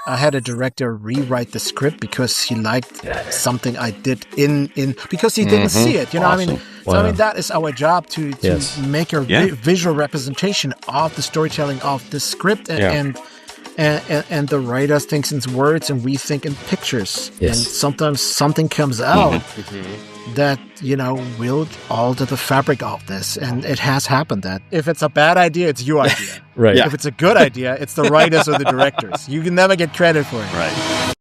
I had a director rewrite the script because he liked something I did because he didn't see it. You know, Awesome. I mean, so I mean that is our job to make a visual representation of the storytelling of the script, and the writer thinks in words and we think in pictures. Yes. And sometimes something comes out that, you know, will alter the fabric of this. And it has happened that if it's a bad idea, it's your idea. Right. If it's a good idea, it's the writers or the directors. You can never get credit for it. Right.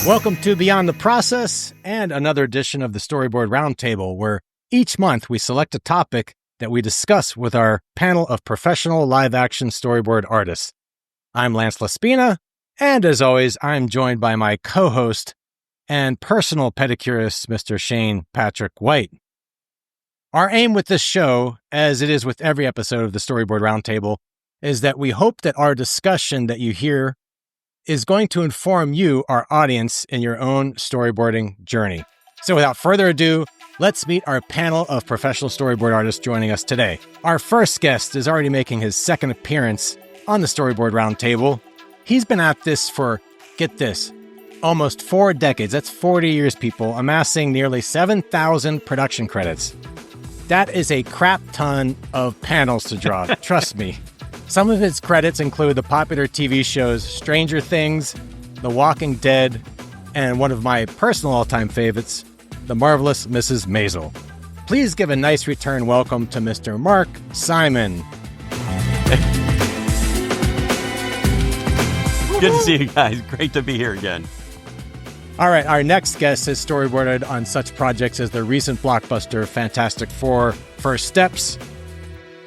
Welcome to Beyond the Process and another edition of the Storyboard Roundtable, where each month we select a topic that we discuss with our panel of professional live-action storyboard artists. I'm Lance Laspina, and as always, I'm joined by my co-host and personal pedicurist, Mr. Shane Patrick White. Our aim with this show, as it is with every episode of the Storyboard Roundtable, is that we hope that our discussion that you hear is going to inform you, our audience, in your own storyboarding journey. So without further ado, let's meet our panel of professional storyboard artists joining us today. Our first guest is already making his second appearance on the Storyboard Roundtable. He's been at this for, get this, almost 4 decades. That's 40 years, people, amassing nearly 7,000 production credits. That is a crap ton of panels to draw, trust me. Some of his credits include the popular TV shows Stranger Things, The Walking Dead, and one of my personal all-time favorites, The Marvelous Mrs. Maisel. Please give a nice return welcome to Mr. Mark Simon. Good to see you guys. Great to be here again. All right, our next guest has storyboarded on such projects as the recent blockbuster Fantastic Four: First Steps,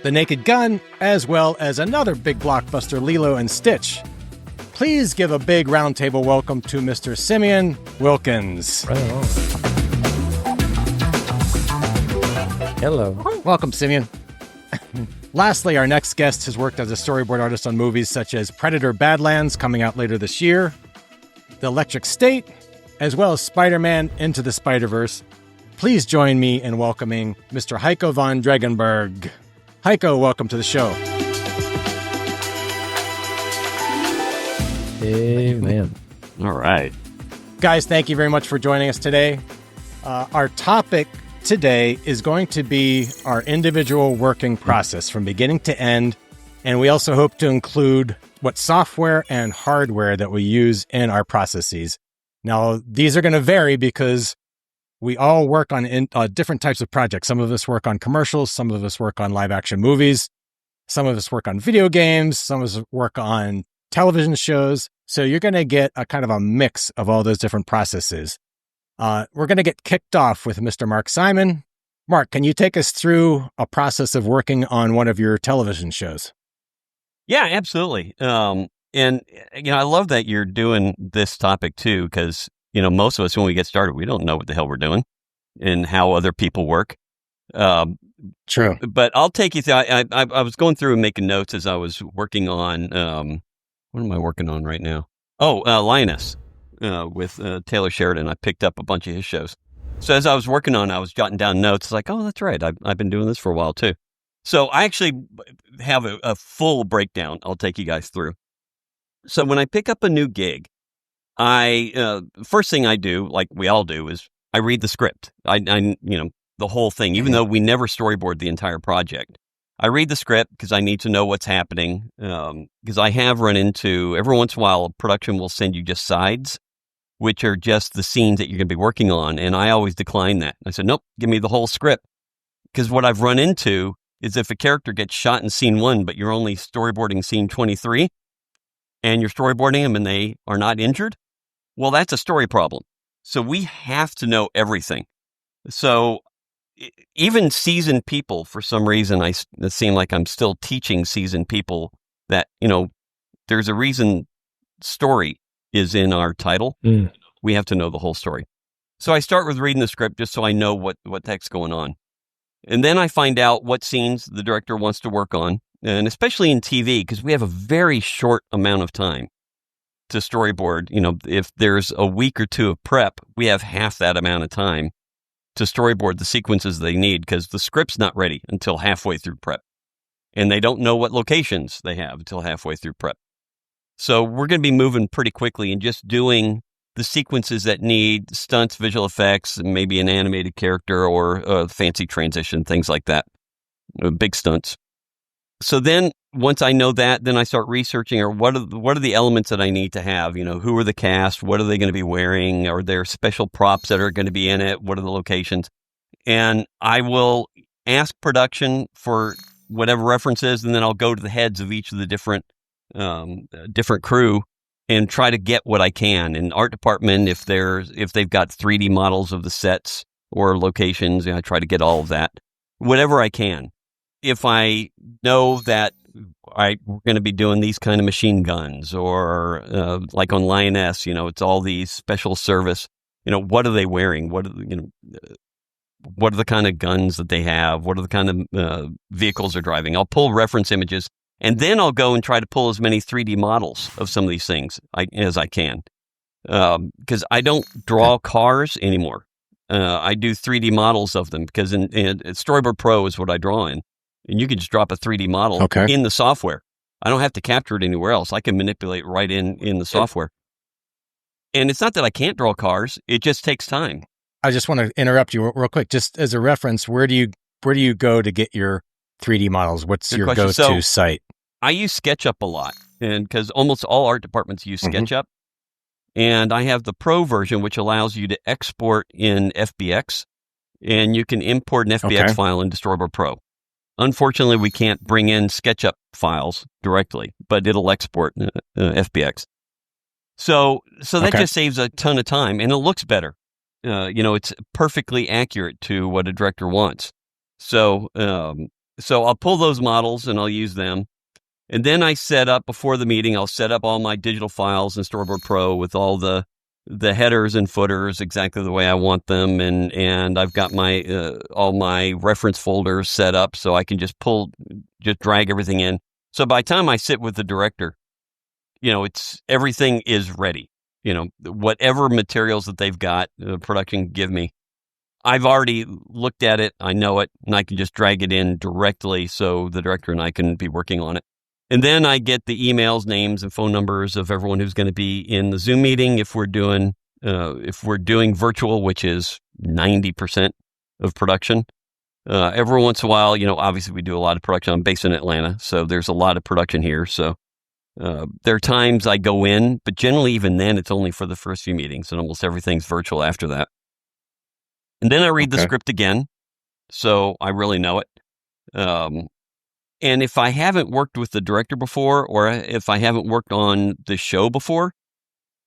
The Naked Gun, as well as another big blockbuster, Lilo and Stitch. Please give a big roundtable welcome to Mr. Simeon Wilkins. Right on. Hello. Welcome, Simeon. Lastly, our next guest has worked as a storyboard artist on movies such as Predator: Badlands, coming out later this year, The Electric State, as well as Spiderman: Into the Spiderverse. Please join me in welcoming Mr. Heiko Von Drengenberg. Heiko, welcome to the show. Amen. All right. Guys, thank you very much for joining us today. Our topic today is going to be our individual working process from beginning to end, and we also hope to include what software and hardware that we use in our processes. Now, these are going to vary because we all work on different types of projects. Some of us work on commercials. Some of us work on live action movies. Some of us work on video games. Some of us work on television shows. So you're going to get a kind of a mix of all those different processes. We're going to get kicked off with Mr. Mark Simon. Mark, can you take us through a process of working on one of your television shows? Yeah, absolutely. And, you know, I love that you're doing this topic too, because, you know, most of us, when we get started, we don't know what the hell we're doing and how other people work. True. But I'll take you through. I was going through and making notes as I was working on, what am I working on right now? Oh, Lioness with Taylor Sheridan. I picked up a bunch of his shows. So as I was working on it, I was jotting down notes. It's like, oh, that's right. I've been doing this for a while too. So I actually have a full breakdown I'll take you guys through. So when I pick up a new gig, first thing I do, like we all do, is I read the script. I you know, the whole thing, even though we never storyboard the entire project. I read the script because I need to know what's happening. Because I have run into, every once in a while, production will send you just sides, which are just the scenes that you're going to be working on. And I always decline that. I said, nope, give me the whole script. Because what I've run into is if a character gets shot in scene 1, but you're only storyboarding scene 23, and you're storyboarding them and they are not injured, well, that's a story problem. So we have to know everything. So even seasoned people, for some reason, it seem like I'm still teaching seasoned people that, you know, there's a reason story is in our title. We have to know the whole story. So I start with reading the script just so I know what the heck's going on. And then I find out what scenes the director wants to work on, and especially in TV, because we have a very short amount of time to storyboard. You know, if there's a week or two of prep, we have half that amount of time to storyboard the sequences they need because the script's not ready until halfway through prep. And they don't know what locations they have until halfway through prep. So we're going to be moving pretty quickly and just doing the sequences that need stunts, visual effects, and maybe an animated character or a fancy transition, things like that. Big stunts. So then once I know that, then I start researching or what are the elements that I need to have? Who are the cast? What are they going to be wearing? Are there special props that are going to be in it? What are the locations? And I will ask production for whatever references, and then I'll go to the heads of each of the different crew and try to get what I can. In art department, if they've got 3D models of the sets or locations, I try to get all of that, whatever I can. If I know that we're going to be doing these kind of machine guns or like on Lioness, it's all these special service, what are they wearing? What are the kind of guns that they have? What are the kind of vehicles they're driving? I'll pull reference images, and then I'll go and try to pull as many 3D models of some of these things as I can. Because I don't draw cars anymore. I do 3D models of them because in Storyboard Pro is what I draw in. And you can just drop a 3D model in the software. I don't have to capture it anywhere else. I can manipulate right in the software. And it's not that I can't draw cars. It just takes time. I just want to interrupt you real quick. Just as a reference, where do you go to get your 3D models? What's your go-to site? I use SketchUp a lot, and because almost all art departments use SketchUp. And I have the Pro version, which allows you to export in FBX, and you can import an FBX file into Storyboard Pro. Unfortunately, we can't bring in SketchUp files directly, but it'll export FBX. So that just saves a ton of time, and it looks better. It's perfectly accurate to what a director wants. So I'll pull those models and I'll use them. And then I set up, before the meeting, I'll set up all my digital files in Storyboard Pro with all the headers and footers exactly the way I want them. And I've got my all my reference folders set up so I can just drag everything in. So by the time I sit with the director, everything is ready. Whatever materials that they've got, production can give me, I've already looked at it, I know it, and I can just drag it in directly so the director and I can be working on it. And then I get the emails, names, and phone numbers of everyone who's going to be in the Zoom meeting if we're doing virtual, which is 90% of production. Every once in a while, obviously we do a lot of production. I'm based in Atlanta, so there's a lot of production here. So there are times I go in, but generally even then it's only for the first few meetings, and almost everything's virtual after that. And then I read the script again, so I really know it. And if I haven't worked with the director before, or if I haven't worked on the show before,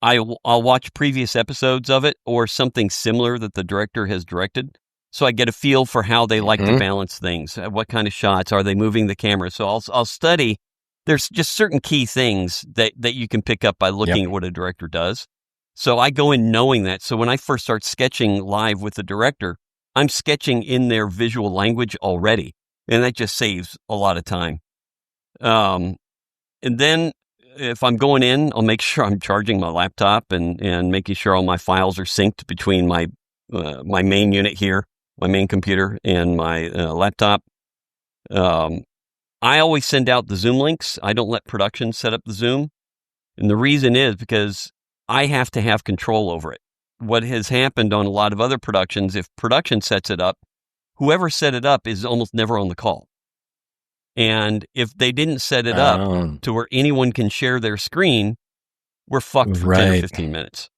I'll watch previous episodes of it or something similar that the director has directed. So I get a feel for how they like to balance things. What kind of shots are they moving the camera? So I'll study. There's just certain key things that you can pick up by looking at what a director does. So I go in knowing that. So when I first start sketching live with the director, I'm sketching in their visual language already. And that just saves a lot of time. And then if I'm going in, I'll make sure I'm charging my laptop and making sure all my files are synced between my main unit here, my main computer, and my laptop. I always send out the Zoom links. I don't let production set up the Zoom. And the reason is because I have to have control over it. What has happened on a lot of other productions, if production sets it up, whoever set it up is almost never on the call. And if they didn't set it up to where anyone can share their screen, we're fucked for 10 or 15 minutes.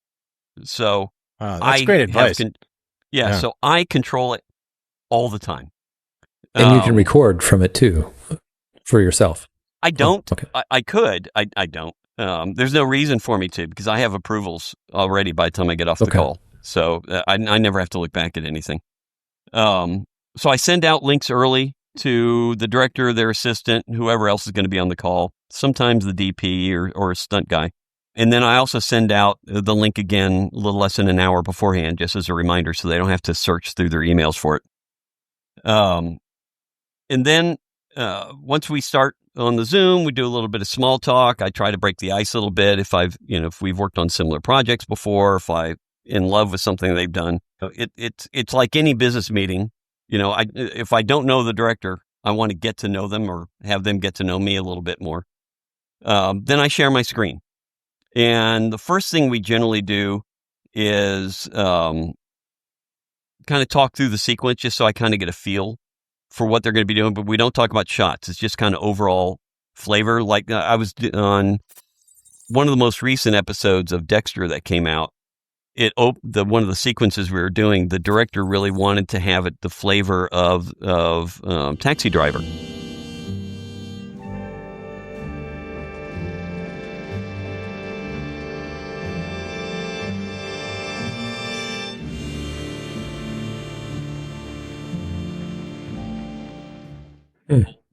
So that's great advice. So I control it all the time. And you can record from it too, for yourself. I don't. I could. I don't. There's no reason for me to, because I have approvals already by the time I get off the call. So I never have to look back at anything. So I send out links early to the director, their assistant, whoever else is going to be on the call, sometimes the DP or a stunt guy. And then I also send out the link again a little less than an hour beforehand, just as a reminder, so they don't have to search through their emails for it. And then once we start on the Zoom, we do a little bit of small talk. I try to break the ice a little bit if we've worked on similar projects before, if I'm in love with something they've done. It's like any business meeting. If I don't know the director, I want to get to know them or have them get to know me a little bit more. Then I share my screen. And the first thing we generally do is kind of talk through the sequence just so I kind of get a feel for what they're going to be doing. But we don't talk about shots. It's just kind of overall flavor. Like I was on one of the most recent episodes of Dexter that came out. One of the sequences we were doing, the director really wanted to have it the flavor of Taxi Driver.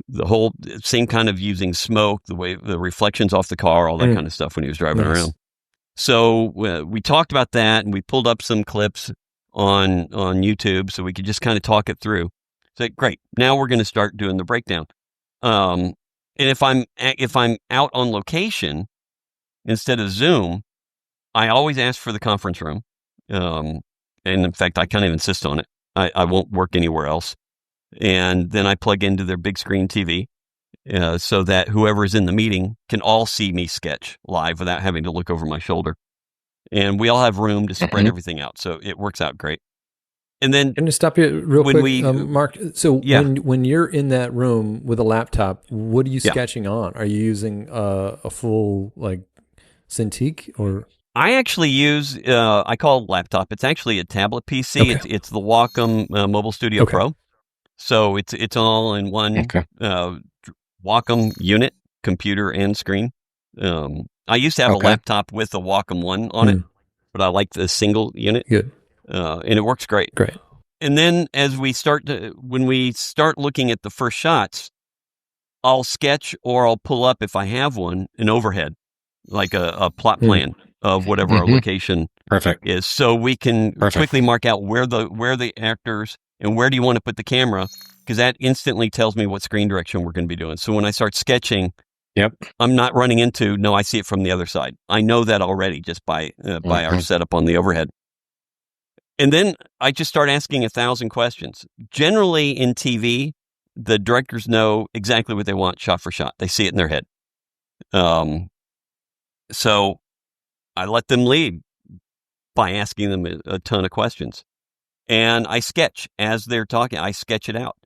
The whole same kind of using smoke, the way the reflections off the car, all that kind of stuff when he was driving around. So we talked about that, and we pulled up some clips on YouTube so we could just kind of talk it through. So great. Now we're going to start doing the breakdown. And if I'm out on location instead of Zoom, I always ask for the conference room. And in fact, I kind of insist on it. I won't work anywhere else. And then I plug into their big screen TV so that whoever's in the meeting can all see me sketch live without having to look over my shoulder. And we all have room to spread everything out. So it works out great. And then... Can I stop you real quick, Mark? So when you're in that room with a laptop, what are you sketching on? Are you using a full Cintiq or... I actually use, I call it laptop. It's actually a tablet PC. Okay. It's the Wacom Mobile Studio Pro. So it's all in one Wacom unit, computer and screen. I used to have a laptop with a Wacom one on it, but I like the single unit. Good. And it works great. Great. And then when we start looking at the first shots, I'll sketch or I'll pull up, if I have one, an overhead, like a plot plan of whatever our location is. So we can quickly mark out where the actors and where do you want to put the camera, because that instantly tells me what screen direction we're going to be doing. So when I start sketching, I'm not running into, no, I see it from the other side. I know that already just by our setup on the overhead. And then I just start asking 1,000 questions. Generally in TV, the directors know exactly what they want shot for shot. They see it in their head. So I let them lead by asking them a ton of questions. And I sketch as they're talking. I sketch it out.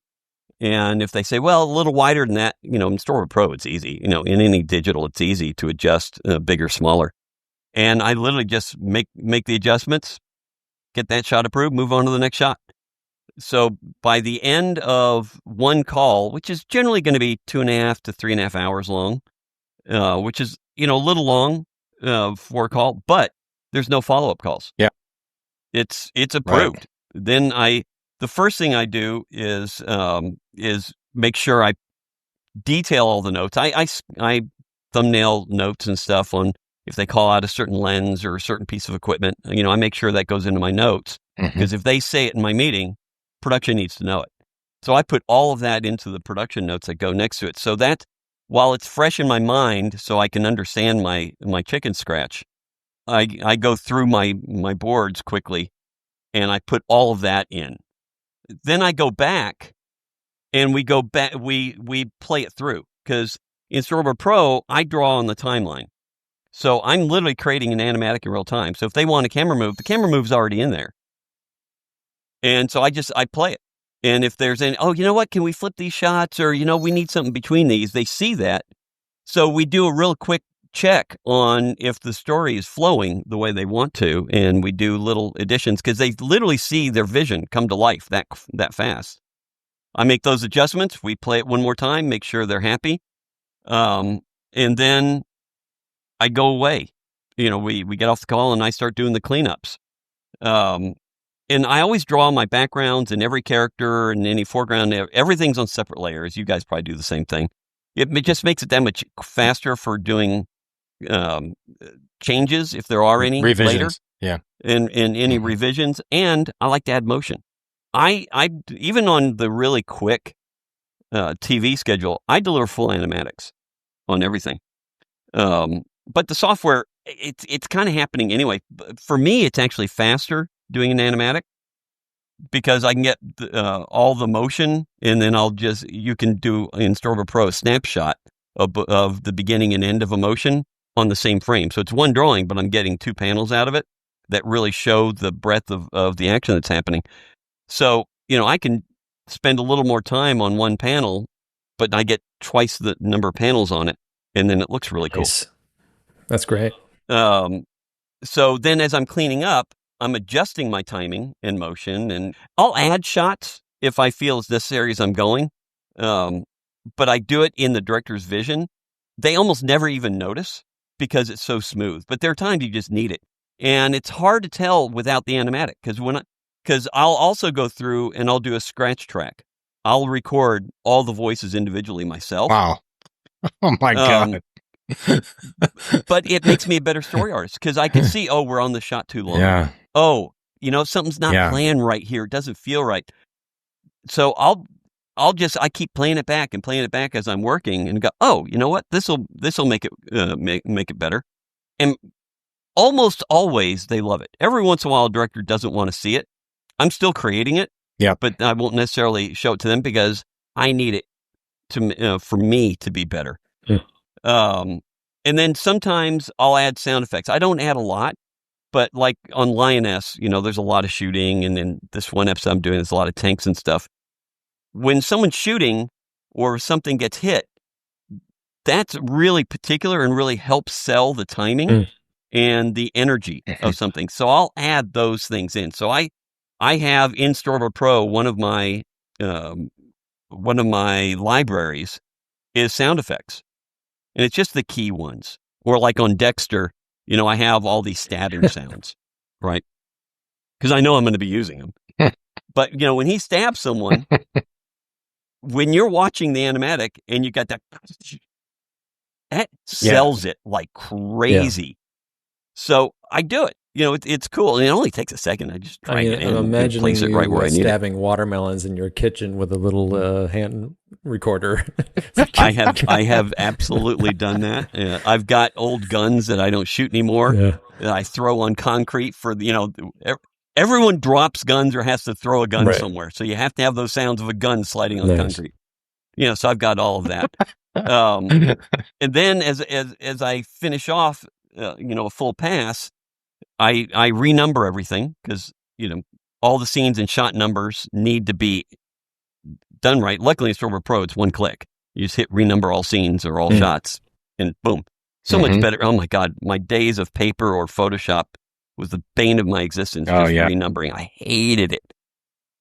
And if they say, well, a little wider than that, in Storyboard Pro, it's easy. In any digital, it's easy to adjust bigger, smaller. And I literally just make the adjustments, get that shot approved, move on to the next shot. So by the end of one call, which is generally going to be 2.5 to 3.5 hours long, which is, a little long for a call, but there's no follow-up calls. Yeah. It's approved. Right. Then the first thing I do is make sure I detail all the notes. I thumbnail notes and stuff on if they call out a certain lens or a certain piece of equipment. I make sure that goes into my notes because if they say it in my meeting, production needs to know it. So I put all of that into the production notes that go next to it. So that while it's fresh in my mind, so I can understand my chicken scratch, I go through my boards quickly. And I put all of that in. Then I go back, and we play it through because in Storyboard Pro I draw on the timeline, so I'm literally creating an animatic in real time. So if they want a camera move, the camera move's already in there, and so I play it. And if there's any, you know what? Can we flip these shots, or we need something between these? They see that, so we do a real quick check on if the story is flowing the way they want to, and we do little additions because they literally see their vision come to life that fast. I make those adjustments. We play it one more time, make sure they're happy, and then I go away. We get off the call and I start doing the cleanups. And I always draw my backgrounds and every character and any foreground. Everything's on separate layers. You guys probably do the same thing. It just makes it that much faster for doing changes if there are any revisions later, and any revisions. And I like to add motion. I even on the really quick TV schedule, I deliver full animatics on everything. But the software, it's kind of happening anyway. For me, it's actually faster doing an animatic because I can get all the motion, and then you can do in Storyboard Pro a snapshot of the beginning and end of a motion on the same frame. So it's one drawing, but I'm getting 2 panels out of it that really show the breadth of the action that's happening. So, I can spend a little more time on one panel, but I get twice the number of panels on it, and then it looks really cool. Nice. That's great. So then as I'm cleaning up, I'm adjusting my timing and motion, and I'll add shots if I feel it's necessary as I'm going. But I do it in the director's vision. They almost never even notice because it's so smooth. But there are times you just need it. And it's hard to tell without the animatic, because I'll also go through and I'll do a scratch track. I'll record all the voices individually myself. Wow. Oh my God. But it makes me a better story artist because I can see, we're on the shot too long. Yeah. Oh, something's not planned right here. It doesn't feel right. So I keep playing it back as I'm working and go, you know what? This'll make it, make it better. And almost always they love it. Every once in a while, a director doesn't want to see it. I'm still creating it. Yeah. But I won't necessarily show it to them because I need it for me to be better. And then sometimes I'll add sound effects. I don't add a lot, but like on Lioness, there's a lot of shooting. And then this one episode I'm doing, there's a lot of tanks and stuff. When someone's shooting or something gets hit, that's really particular and really helps sell the timing and the energy of something. So I'll add those things in. So I have in Storyboard Pro, one of my libraries is sound effects. And it's just the key ones. Or like on Dexter, I have all these stabbing sounds, right? Because I know I'm going to be using them. But, when he stabs someone, when you're watching the animatic and you got that sells it like crazy. Yeah. So I do it. It's cool. And it only takes a second. I just drag it in and place it right where I need it. Stabbing watermelons in your kitchen with a little hand recorder. I have absolutely done that. I've got old guns that I don't shoot anymore. Yeah. That I throw on concrete for everyone drops guns or has to throw a gun somewhere. So you have to have those sounds of a gun sliding on concrete. So I've got all of that. And then as I finish off, a full pass, I renumber everything because, all the scenes and shot numbers need to be done right. Luckily in Storyboard Pro, it's one click. You just hit renumber all scenes or all shots and boom. So much better. Oh my God. My days of paper or Photoshop was the bane of my existence. Renumbering. I hated it.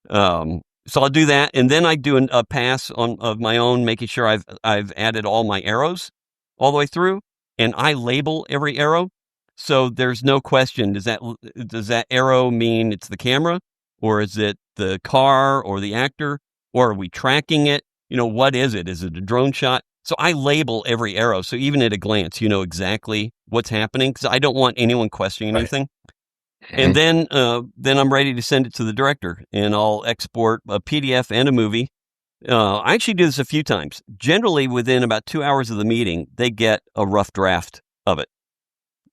So I'll do that. And then I do a pass of my own, making sure I've added all my arrows all the way through, and I label every arrow. So there's no question. Does that arrow mean it's the camera, or is it the car or the actor, or are we tracking it? What is it? Is it a drone shot? So I label every arrow. So even at a glance, you know exactly what's happening because I don't want anyone questioning anything. And then I'm ready to send it to the director, and I'll export a PDF and a movie. I actually do this a few times. Generally, within about 2 hours of the meeting, they get a rough draft of it.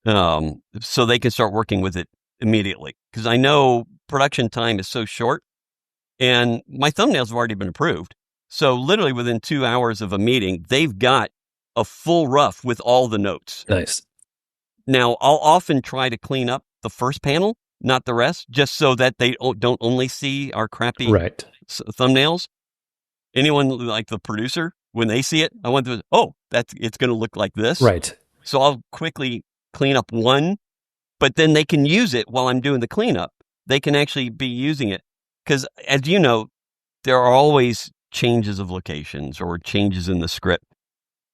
So they can start working with it immediately. Because I know production time is so short, and my thumbnails have already been approved. So literally within 2 hours of a meeting, they've got a full rough with all the notes. Nice. Now, I'll often try to clean up the first panel, not the rest, just so that they don't only see our crappy thumbnails. Anyone like the producer, when they see it, I want to, it's going to look like this. Right. So I'll quickly clean up one, but then they can use it while I'm doing the cleanup. They can actually be using it because, as you know, there are always changes of locations or changes in the script.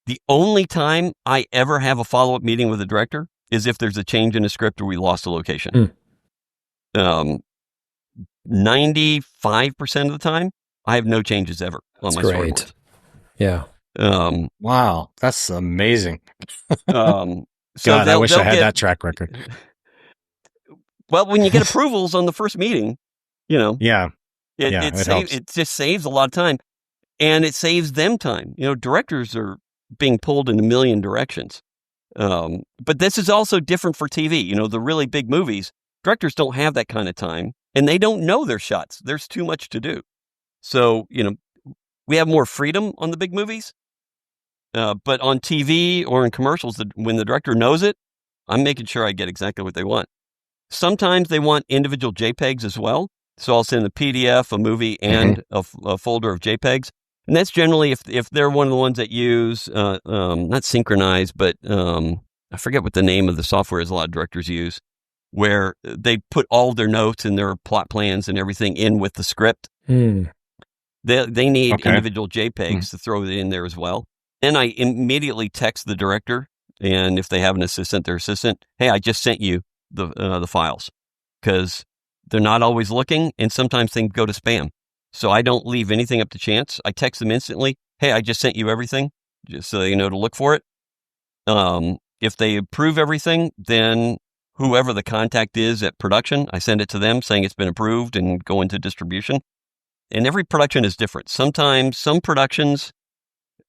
The only time I ever have a follow-up meeting with the director is if there's a change in the script or we lost a location. 95% of the time, I have no changes ever on my storyboard. Yeah. Wow, that's amazing. So God, I wish I had that track record. Well, when you get approvals on the first meeting, it helps. It just saves a lot of time, and it saves them time. Directors are being pulled in a million directions. But this is also different for TV. The really big movies, directors don't have that kind of time, and they don't know their shots. There's too much to do. So, we have more freedom on the big movies. But on TV or in commercials, when the director knows it, I'm making sure I get exactly what they want. Sometimes they want individual JPEGs as well. So I'll send a PDF, a movie, and a folder of JPEGs. And that's generally if they're one of the ones that use, not synchronize, but I forget what the name of the software is a lot of directors use, where they put all their notes and their plot plans and everything in with the script. They need individual JPEGs to throw it in there as well. Then I immediately text the director, and if they have an assistant, their assistant, hey, I just sent you the files, because they're not always looking, and sometimes things go to spam. So I don't leave anything up to chance. I text them instantly, hey, I just sent you everything, just so they know to look for it. If they approve everything, then whoever the contact is at production, I send it to them saying it's been approved and go into distribution. And every production is different. Sometimes some productions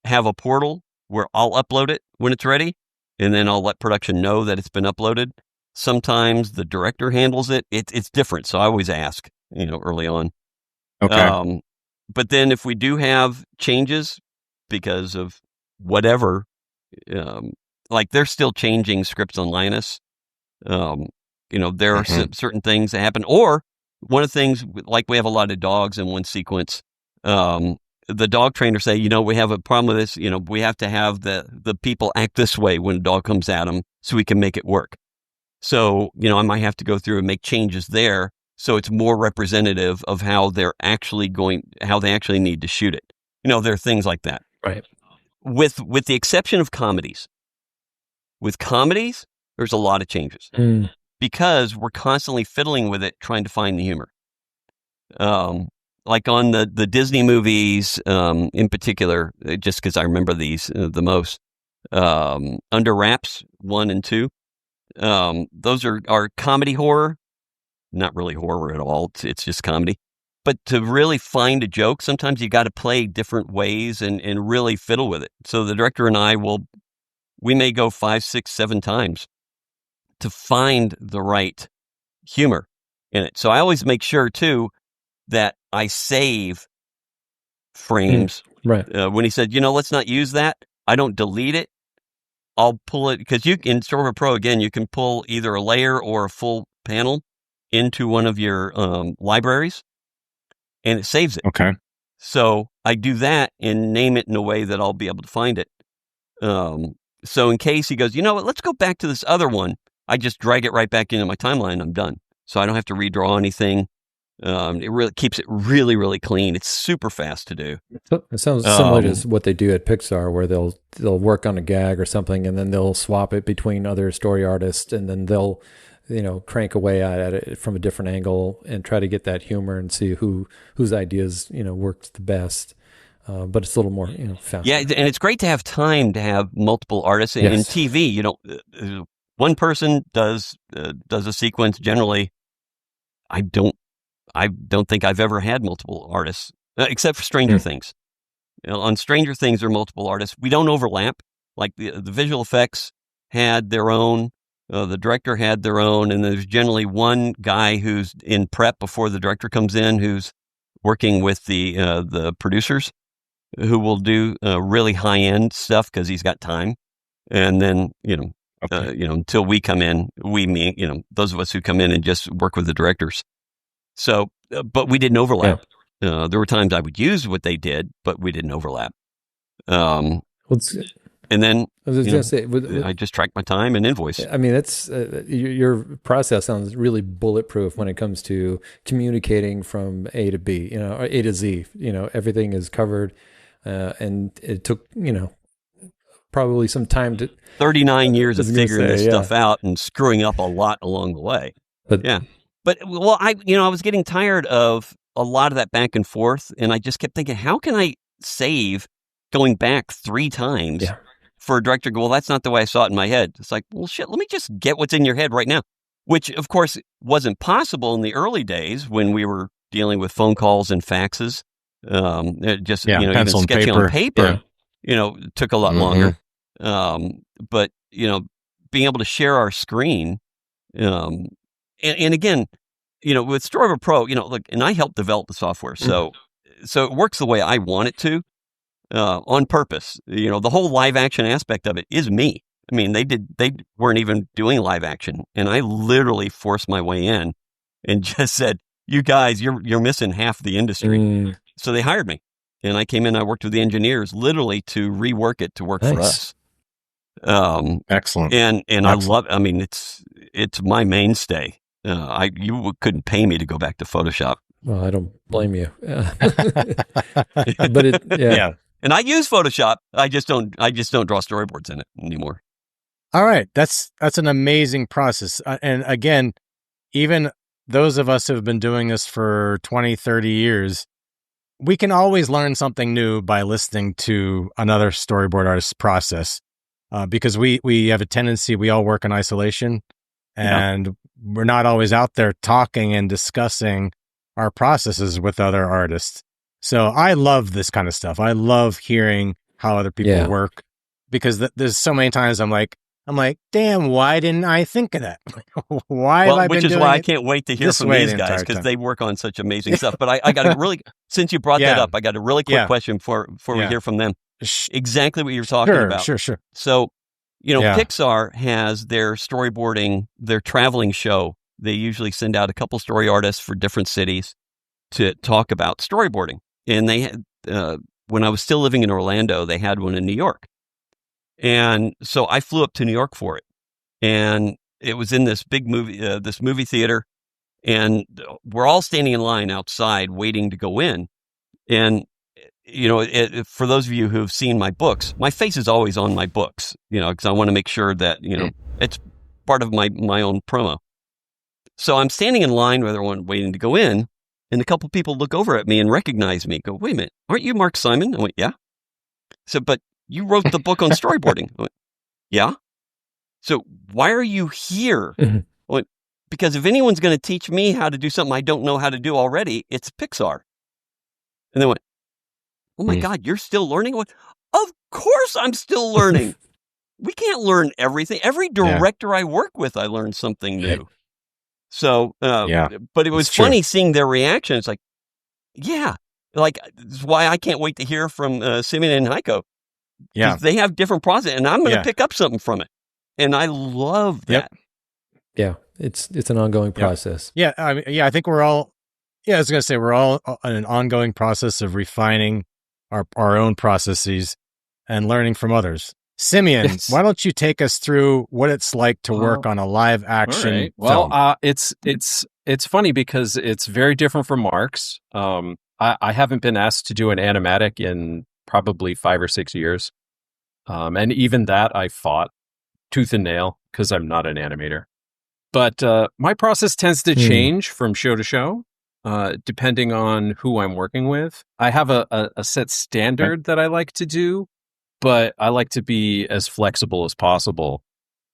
have a portal where I'll upload it when it's ready, and then I'll let production know that it's been uploaded. Sometimes the director handles it. It's different. So I always ask, early on. Okay. But then if we do have changes because of whatever, like they're still changing scripts on Linus. There are certain things that happen. Or one of the things, like we have a lot of dogs in one sequence, the dog trainer say, we have a problem with this. We have to have the people act this way when a dog comes at them so we can make it work. So, I might have to go through and make changes there so it's more representative of how they're actually how they actually need to shoot it. There are things like that. Right. With the exception of comedies. With comedies, there's a lot of changes because we're constantly fiddling with it, trying to find the humor. Like on the Disney movies, in particular, just because I remember these the most, Under Wraps 1 and 2. Those are comedy horror, not really horror at all. It's just comedy. But to really find a joke, sometimes you got to play different ways and really fiddle with it. So the director and I we may go 5, 6, 7 times to find the right humor in it. So I always make sure too that I save frames. Right. When he said, let's not use that, I don't delete it. I'll pull it, because in Storyboard Pro, again, you can pull either a layer or a full panel into one of your libraries, and it saves it. Okay. So I do that and name it in a way that I'll be able to find it. So in case he goes, let's go back to this other one, I just drag it right back into my timeline. I'm done. So I don't have to redraw anything. It really keeps it really, really clean. It's super fast to do. It sounds similar to what they do at Pixar, where they'll work on a gag or something, and then they'll swap it between other story artists, and then they'll crank away at it from a different angle and try to get that humor and see whose ideas works the best. But it's a little more faster. Yeah, and it's great to have time to have multiple artists. Yes. In TV, one person does a sequence. Generally, I don't think I've ever had multiple artists, except for Stranger Things. On Stranger Things, there are multiple artists. We don't overlap. Like the visual effects had their own, the director had their own, and there's generally one guy who's in prep before the director comes in, who's working with the producers, who will do really high end stuff because he's got time. And then until we come in, those of us who come in and just work with the directors. So, but we didn't overlap. Yeah. There were times I would use what they did, but we didn't overlap. And then I was going to say, I just track my time and invoice. I mean, that's your process sounds really bulletproof when it comes to communicating from A to B, or A to Z. Everything is covered, and it took probably some time to 39 years of figuring this stuff out and screwing up a lot along the way. But yeah. But, I was getting tired of a lot of that back and forth, and I just kept thinking, how can I save going back 3 times for a director to go, well, that's not the way I saw it in my head. It's like, well, shit, let me just get what's in your head right now, which, of course, wasn't possible in the early days when we were dealing with phone calls and faxes. Even sketching on paper, took a lot longer. But, being able to share our screen, and again, with Storyboard Pro, look, and I helped develop the software, so it works the way I want it to, on purpose. The whole live action aspect of it is me. I mean, they weren't even doing live action, and I literally forced my way in and just said, "You guys, you're missing half the industry." So they hired me, and I came in. I worked with the engineers literally to rework it to work for us. Excellent. And I love. I mean, it's my mainstay. You couldn't pay me to go back to Photoshop. Well, I don't blame you. But yeah. And I use Photoshop. I just don't draw storyboards in it anymore. All right. That's an amazing process. And again, even those of us who have been doing this for 20, 30 years, we can always learn something new by listening to another storyboard artist's process. Because we have a tendency, we all work in isolation, and we're not always out there talking and discussing our processes with other artists. So I love this kind of stuff. I love hearing how other people work, because there's so many times I'm like, damn, why didn't I think of that? Why have I been doing it? Which is why I can't wait to hear from these guys, because they work on such amazing stuff. But I got a really, since you brought that up, I got a really quick question before we hear from them. Exactly what you're talking about. Sure. So, Pixar has their storyboarding, their traveling show. They usually send out a couple story artists for different cities to talk about storyboarding. And they had, when I was still living in Orlando, they had one in New York. And so I flew up to New York for it. And it was in this big movie theater. And we're all standing in line outside waiting to go in. And for those of you who have seen my books, my face is always on my books, because I want to make sure that, it's part of my own promo. So I'm standing in line with everyone waiting to go in, and a couple people look over at me and recognize me, go, "Wait a minute, aren't you Mark Simon?" I went, "Yeah." So, "But you wrote the book on storyboarding." I went, "Yeah." "So why are you here?" I went, "Because if anyone's going to teach me how to do something I don't know how to do already, it's Pixar." And they went, "Oh my God, you're still learning?" I went, "Of course I'm still learning." We can't learn everything. Every director I work with, I learn something new. So, but it was funny seeing their reaction. It's like, that's why I can't wait to hear from Simeon and Heiko. Yeah. They have different process, and I'm going to pick up something from it. And I love that. Yeah, it's an ongoing process. Yeah, I think we're all, I was going to say, we're all in an ongoing process of refining our own processes and learning from others. Simeon, why don't you take us through what it's like to work on a live action film? Well, it's funny because it's very different from Mark's. I haven't been asked to do an animatic in probably 5 or 6 years. And even that I fought tooth and nail because I'm not an animator. But my process tends to change from show to show, depending on who I'm working with. I have a set standard that I like to do, but I like to be as flexible as possible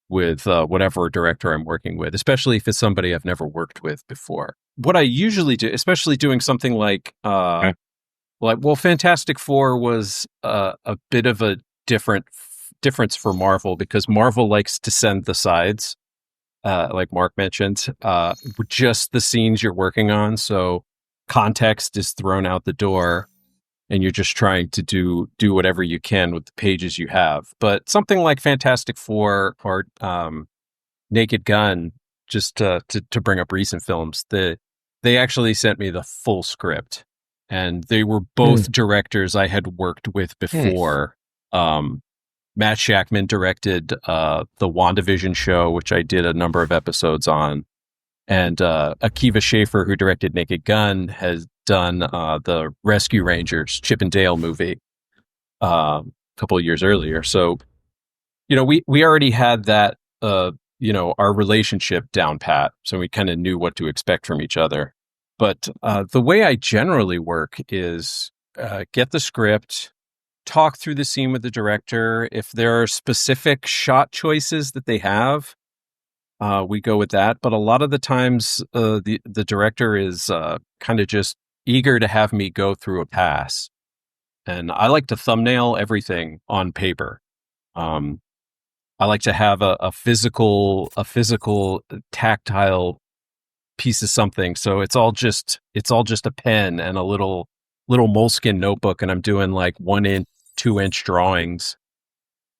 with whatever director I'm working with, especially if it's somebody I've never worked with before. What I usually do, especially doing something like, Fantastic Four was a bit of a difference for Marvel, because Marvel likes to send the sides, like Mark mentioned, just the scenes you're working on. So context is thrown out the door, and you're just trying to do whatever you can with the pages you have. But something like Fantastic Four or Naked Gun, just to bring up recent films, they actually sent me the full script, and they were both directors I had worked with before. Matt Shackman directed the WandaVision show, which I did a number of episodes on, and Akiva Schaffer, who directed Naked Gun, has done the Rescue Rangers Chip and Dale movie a couple of years earlier. So, we already had that, our relationship down pat, so we kind of knew what to expect from each other. But the way I generally work is get the script, talk through the scene with the director. If there are specific shot choices that they have, we go with that. But a lot of the times, the director is kind of just eager to have me go through a pass. And I like to thumbnail everything on paper. I like to have a physical, tactile piece of something. So it's all just a pen and a little moleskin notebook, and I'm doing like 1 inch, 2 inch drawings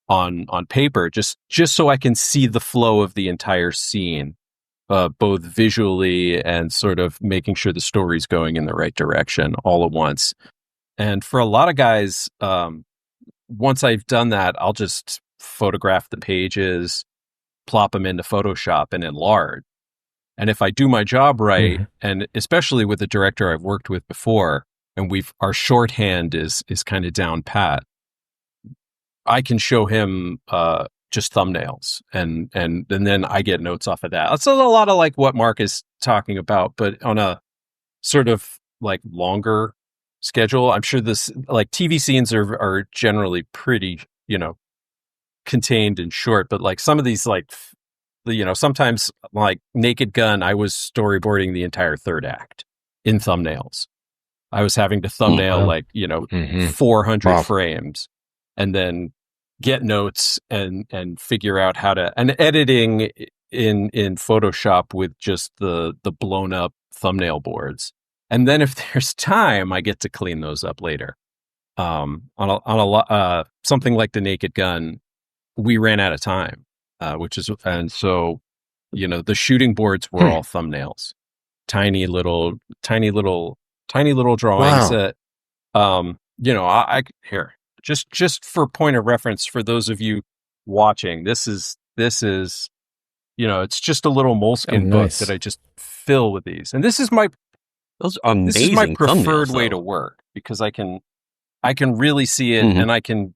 on paper, just so I can see the flow of the entire scene, both visually and sort of making sure the story's going in the right direction all at once. And for a lot of guys, once I've done that, I'll just photograph the pages, plop them into Photoshop and enlarge. And if I do my job right, and especially with a director I've worked with before, and our shorthand is kind of down pat, I can show him just thumbnails, and then I get notes off of that. It's a lot of like what Mark is talking about, but on a sort of like longer schedule. I'm sure this, like, TV scenes are generally pretty, contained and short, but like some of these, like, sometimes like Naked Gun, I was storyboarding the entire third act in thumbnails. I was having to thumbnail 400 frames, and then get notes and figure out how to, and editing in Photoshop with just the blown up thumbnail boards. And then if there's time, I get to clean those up later. On something like the Naked Gun, we ran out of time, and so, the shooting boards were all thumbnails, tiny little drawings that, I here, just for point of reference for those of you watching, this is, it's just a little moleskin book that I just fill with these. And this is my preferred way to work, because I can really see it, and I can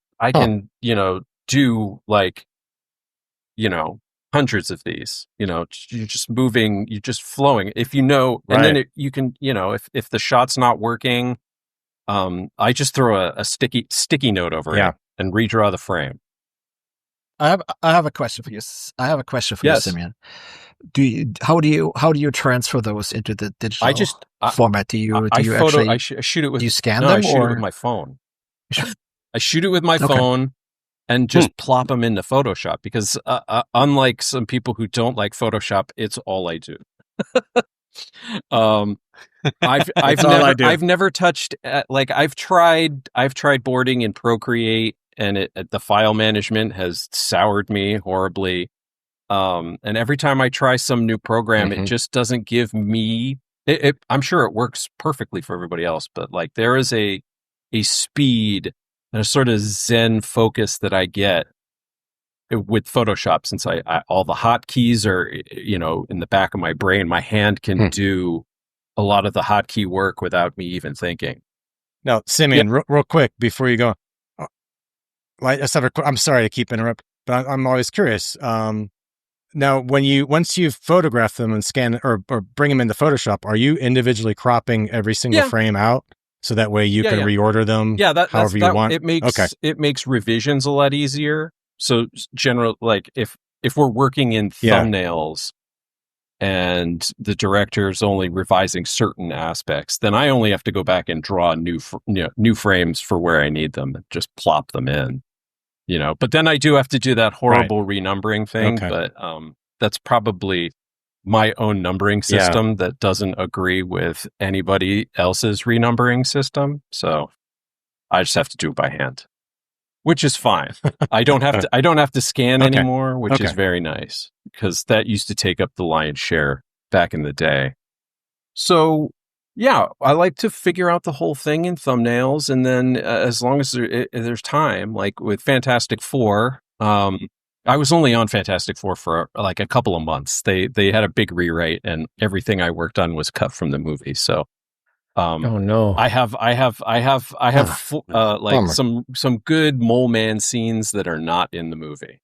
do like, hundreds of these, you're just moving, you're just flowing. If and then you can, if the shot's not working, I just throw a sticky note over it and redraw the frame. I have a question for you. You, Simeon. How do you transfer those into the digital format? Do you shoot it with, do you scan them, I shoot it with my phone. I shoot it with my phone and just plop them into Photoshop, because unlike some people who don't like Photoshop, it's all I do. I've never touched, I've tried boarding in Procreate, and the file management has soured me horribly. And every time I try some new program, it just doesn't give me it. I'm sure it works perfectly for everybody else, but like, there is a speed and a sort of Zen focus that I get with Photoshop, since I all the hotkeys are, in the back of my brain. My hand can do a lot of the hotkey work without me even thinking. Now, Simeon, real quick before you go, I'm sorry to keep interrupting, but I'm always curious. Now, once you've photographed them and scan or bring them into Photoshop, are you individually cropping every single frame out, so that way you can reorder them however you want? It makes revisions a lot easier. So general, like if we're working in thumbnails and the director's only revising certain aspects, then I only have to go back and draw new frames for where I need them and just plop them in. But then I do have to do that horrible renumbering thing. But that's probably my own numbering system that doesn't agree with anybody else's renumbering system. So I just have to do it by hand, which is fine. I don't have to scan anymore, which is very nice, because that used to take up the lion's share back in the day. So I like to figure out the whole thing in thumbnails, and then as long as there's time, like with Fantastic Four, I was only on Fantastic Four for like a couple of months. They had a big rewrite, and everything I worked on was cut from the movie. So, oh no, I have some good mole man scenes that are not in the movie.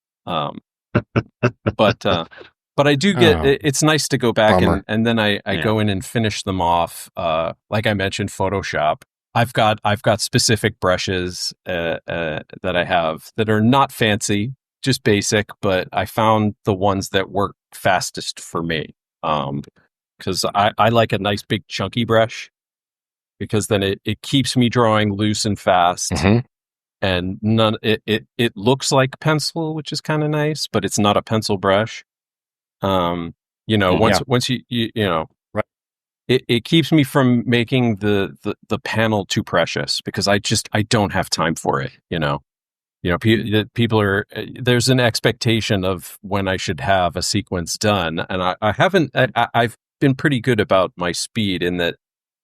But I do get, it's nice to go back and then I go in and finish them off. Like I mentioned, Photoshop. I've got specific brushes that I have that are not fancy, just basic, but I found the ones that work fastest for me. Because I like a nice big chunky brush, because then it keeps me drawing loose and fast. And it looks like pencil, which is kind of nice, but it's not a pencil brush. Once it keeps me from making the panel too precious, because I don't have time for it. People are, there's an expectation of when I should have a sequence done, and I've been pretty good about my speed in that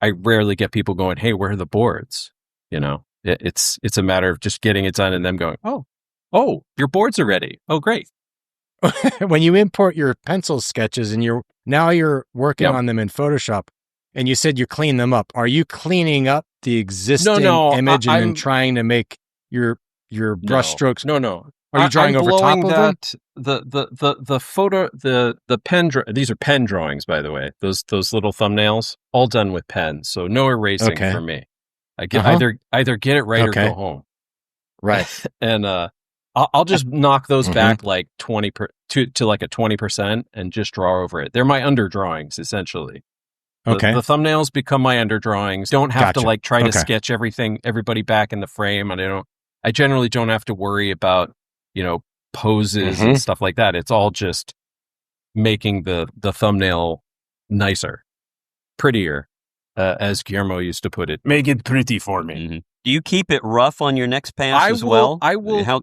I rarely get people going, "Hey, where are the boards?" It's a matter of just getting it done and them going, "Oh, your boards are ready. Oh, great." When you import your pencil sketches and you're working on them in Photoshop, and you said you clean them up, are you cleaning up the existing image and then trying to make your brush strokes? No. Are you drawing over top of them? The photo, the pen, these are pen drawings, by the way. Those little thumbnails, all done with pens, so no erasing for me. I get either get it right or go home. Right. And I'll just knock those back like 20 to like a 20% and just draw over it. They're my under drawings, essentially. The thumbnails become my under drawings. Don't have to like try to sketch everybody back in the frame. I generally don't have to worry about, poses and stuff like that. It's all just making the thumbnail nicer, prettier, as Guillermo used to put it. Make it pretty for me. Mm-hmm. Do you keep it rough on your next pass as well? I will. How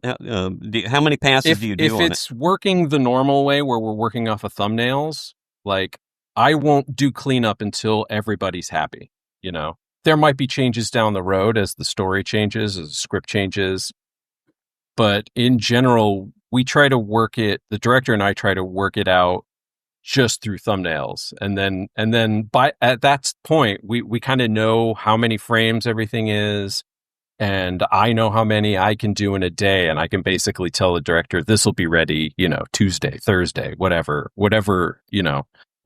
many passes do you do if on it? If it's working the normal way where we're working off of thumbnails, like I won't do cleanup until everybody's happy. There might be changes down the road as the story changes, as the script changes. But in general, we try to work it, the director and I try to work it out just through thumbnails. And then at that point, we kind of know how many frames everything is. And I know how many I can do in a day. And I can basically tell the director, this will be ready, Tuesday, Thursday, whatever,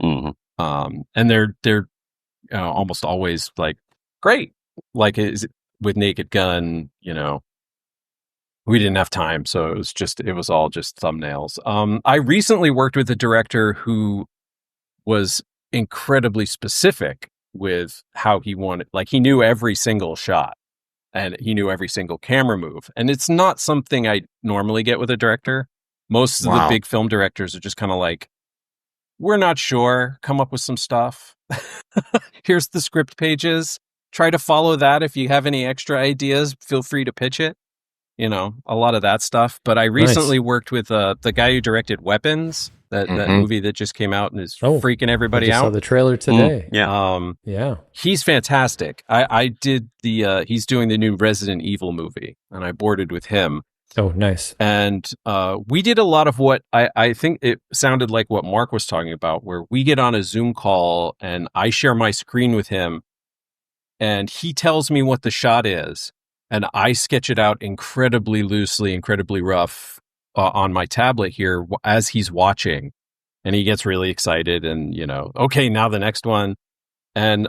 And they're almost always like, great. Like with Naked Gun, we didn't have time. So it was all just thumbnails. I recently worked with a director who was incredibly specific with how he wanted, like he knew every single shot and he knew every single camera move. And it's not something I normally get with a director. Most of the big film directors are just kind of like, we're not sure, come up with some stuff. Here's the script pages. Try to follow that. If you have any extra ideas, feel free to pitch it. A lot of that stuff. But I recently worked with the guy who directed Weapons, that movie that just came out and is freaking everybody out. I saw the trailer today. Yeah. He's fantastic. I did he's doing the new Resident Evil movie, and I boarded with him. Oh, nice. And we did a lot of what I think it sounded like what Mark was talking about, where we get on a Zoom call and I share my screen with him and he tells me what the shot is. And I sketch it out incredibly loosely, incredibly rough on my tablet here as he's watching. And he gets really excited and, okay, now the next one. And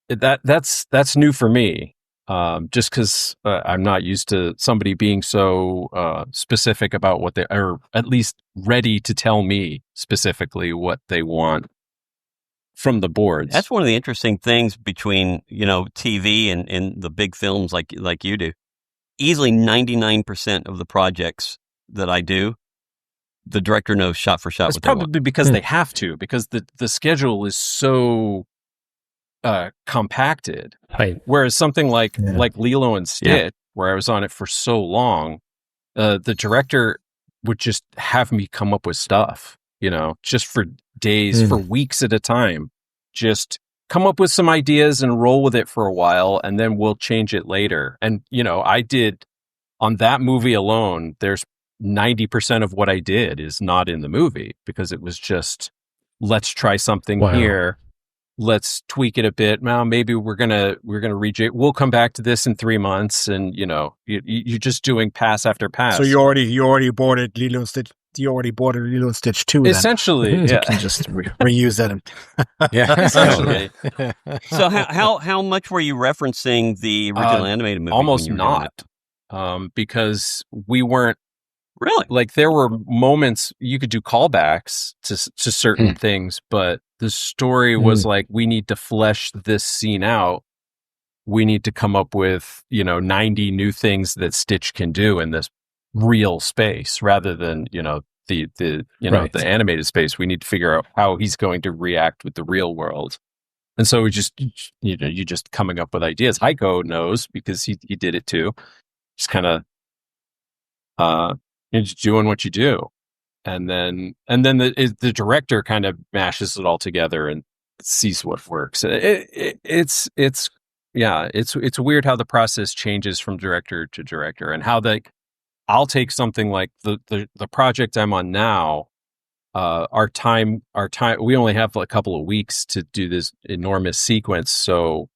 that's new for me. Just because I'm not used to somebody being so specific about what they are, at least ready to tell me specifically what they want from the boards. That's one of the interesting things between TV and the big films like you do. Easily 99% of the projects that I do, the director knows shot for shot. It's probably because they have to, because the schedule is so compacted. Right. Whereas something like Lilo and Stitch, where I was on it for so long, the director would just have me come up with stuff, just for days, for weeks at a time. Just come up with some ideas and roll with it for a while, and then we'll change it later. And, I did on that movie alone, there's 90% of what I did is not in the movie because it was just, let's try something here. Let's tweak it a bit. Now, maybe we're gonna rejig. We'll come back to this in 3 months, and you're just doing pass after pass. So you already boarded Lilo and Stitch. You already boarded Lilo and Stitch 2. Essentially, you can just reuse that. Essentially. So how much were you referencing the original animated movie? Almost not, because we weren't. Really? Like there were moments you could do callbacks to certain things, but the story was like, we need to flesh this scene out. We need to come up with, 90 new things that Stitch can do in this real space rather than, the animated space. We need to figure out how he's going to react with the real world. And so we just, you just coming up with ideas. Heiko knows because he did it too. Just kind of, just doing what you do. And then the director kind of mashes it all together and sees what works. It's weird how the process changes from director to director, and how I'll take something like the project I'm on now. Our time, we only have a couple of weeks to do this enormous sequence. So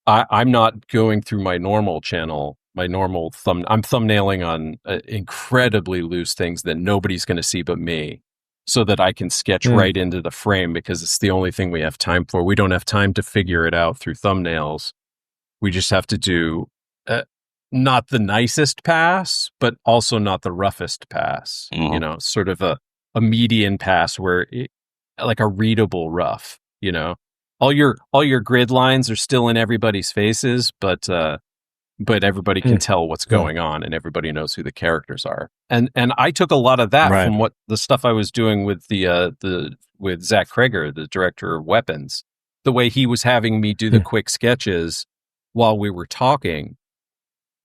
I'm not going through my normal channel, I'm thumbnailing on incredibly loose things that nobody's going to see but me, so that I can sketch right into the frame, because it's the only thing we have time for. We don't have time to figure it out through thumbnails. We just have to do not the nicest pass, but also not the roughest pass. Mm-hmm. Sort of a median pass where like a readable rough. All your grid lines are still in everybody's faces, but everybody can tell what's going on, and everybody knows who the characters are. And I took a lot of that from what the stuff I was doing with with Zach Kreger, the director of Weapons, the way he was having me do the quick sketches while we were talking.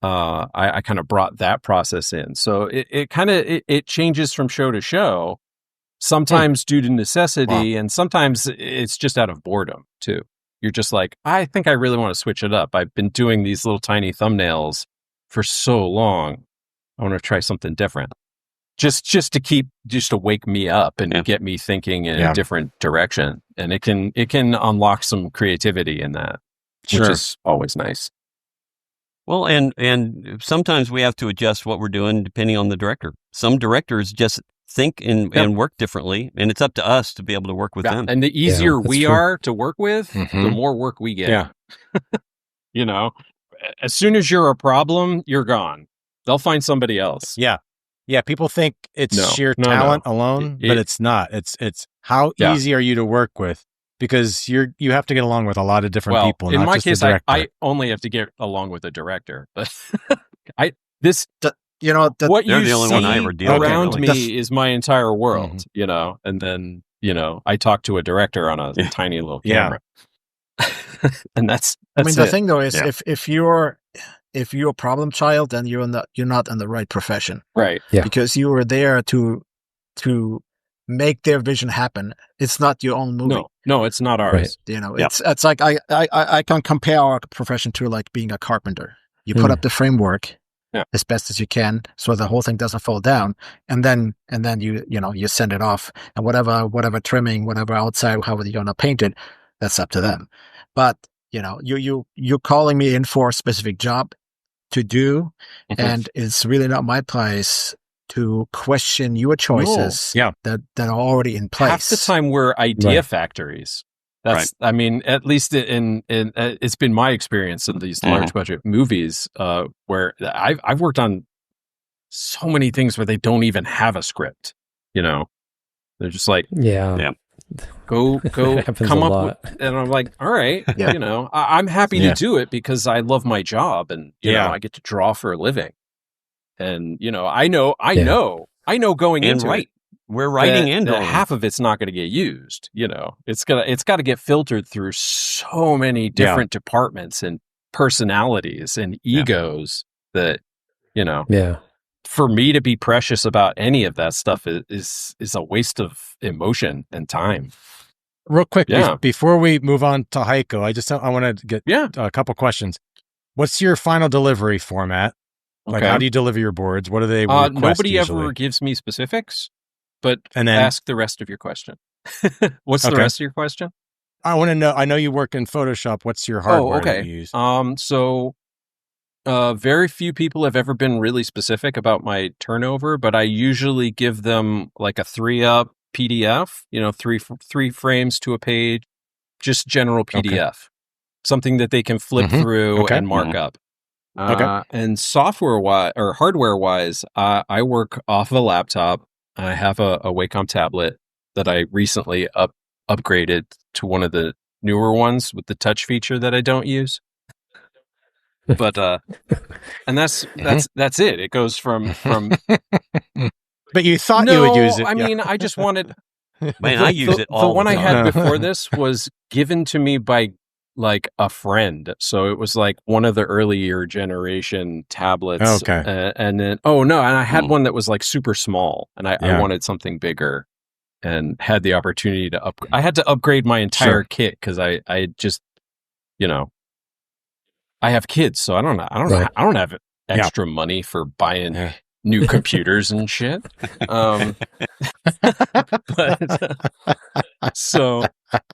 I kind of brought that process in. So it changes from show to show, sometimes due to necessity, and sometimes it's just out of boredom too. You're just like, I think I really want to switch it up. I've been doing these little tiny thumbnails for so long. I want to try something different. Just to wake me up and get me thinking in a different direction. And it can unlock some creativity in that, which is always nice. Well, and sometimes we have to adjust what we're doing depending on the director. Some directors just think and work differently, and it's up to us to be able to work with them. And the easier we are to work with, the more work we get. Yeah. As soon as you're a problem, you're gone. They'll find somebody else. Yeah. Yeah. People think it's sheer talent alone, but it's not. It's how easy are you to work with? Because you have to get along with a lot of different people. In not my just case, the director. I only have to get along with a director. But they're the only one I ever deal with around me is my entire world, and then, I talk to a director on a tiny little camera. And that's the thing though is if you're a problem child, then you're not in the right profession. Right. Yeah. Because you were there to make their vision happen. It's not your own movie. No, it's not ours. Right. It's like I can compare our profession to like being a carpenter. You put up the framework as best as you can, so the whole thing doesn't fall down, and then you send it off, and whatever trimming, whatever outside, however you're gonna paint it, that's up to them. But you're calling me in for a specific job to do, and it's really not my place to question your choices that are already in place. Half the time we're idea factories. That's I mean, at least in it's been my experience in these large budget movies where I've worked on so many things where they don't even have a script. They're just like go come up with, and I'm like, all right, I'm happy to do it because I love my job, and I get to draw for a living. And I know going into it, we're writing in half of it's not going to get used. It's got to get filtered through so many different departments and personalities and egos that for me to be precious about any of that stuff is a waste of emotion and time. Real quick, before we move on to Heiko, I want to get a couple questions. What's your final delivery format? Like, how do you deliver your boards? What do they request Nobody usually? ever gives me specifics, but ask the rest of your question. What's the rest of your question? I want to know. I know you work in Photoshop. What's your hardware that you use? So very few people have ever been really specific about my turnover, but I usually give them like a 3-up PDF, three frames to a page, just general PDF, something that they can flip through and mark up. And software-wise or hardware-wise, I work off of a laptop. I have a Wacom tablet that I recently upgraded to one of the newer ones with the touch feature that I don't use. But and that's it. It goes from. But you thought you would use it. I mean, I just wanted. Man, I use it all the one the I time. had before this was given to me by like a friend. So it was like one of the earlier generation tablets. Okay. And then, and I had one that was like super small, and I wanted something bigger, and had the opportunity to I had to upgrade my entire kit because I just, I have kids, so I don't have extra money for buying new computers and shit. But so,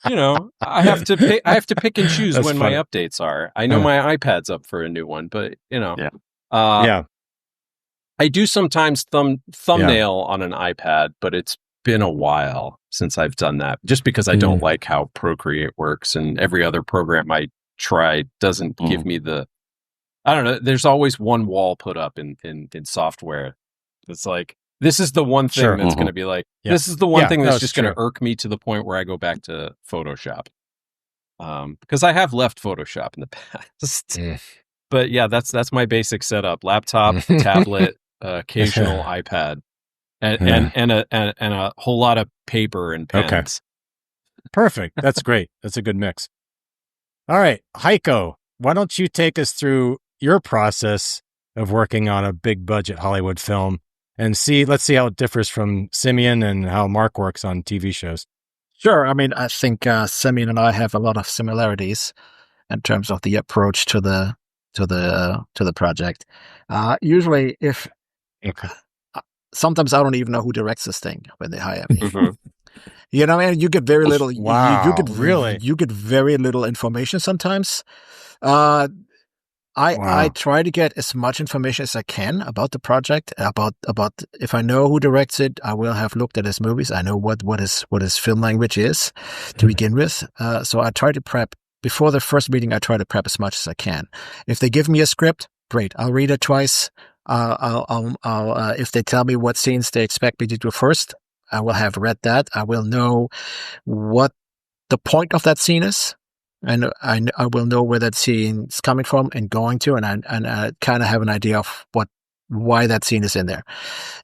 I have to pick and choose That's when funny. my updates are. I know my iPad's up for a new one, but I do sometimes thumbnail on an iPad, but it's been a while since I've done that, just because I don't like how Procreate works, and every other program I try doesn't give me I don't know. There's always one wall put up in software. It's like, this is the one thing that's going to be like, this is the one thing that's just going to irk me to the point where I go back to Photoshop. Because I have left Photoshop in the past. But yeah, that's my basic setup: laptop, tablet, occasional iPad, and a whole lot of paper and pens. Okay. Perfect. That's great. That's a good mix. All right, Heiko, why don't you take us through your process of working on a big budget Hollywood film, and let's see how it differs from Simeon and how Mark works on TV shows. Sure. I mean, I think Simeon and I have a lot of similarities in terms of the approach to the project. Usually, sometimes I don't even know who directs this thing when they hire me. You know, man, you get very little. Wow, you get very little information sometimes. I try to get as much information as I can about the project. About if I know who directs it, I will have looked at his movies. I know what his film language is to begin with. So I try to prep before the first meeting. I try to prep as much as I can. If they give me a script, great. I'll read it twice. If they tell me what scenes they expect me to do first, I will have read that. I will know what the point of that scene is. And I will know where that scene is coming from and going to, and I kind of have an idea of why that scene is in there.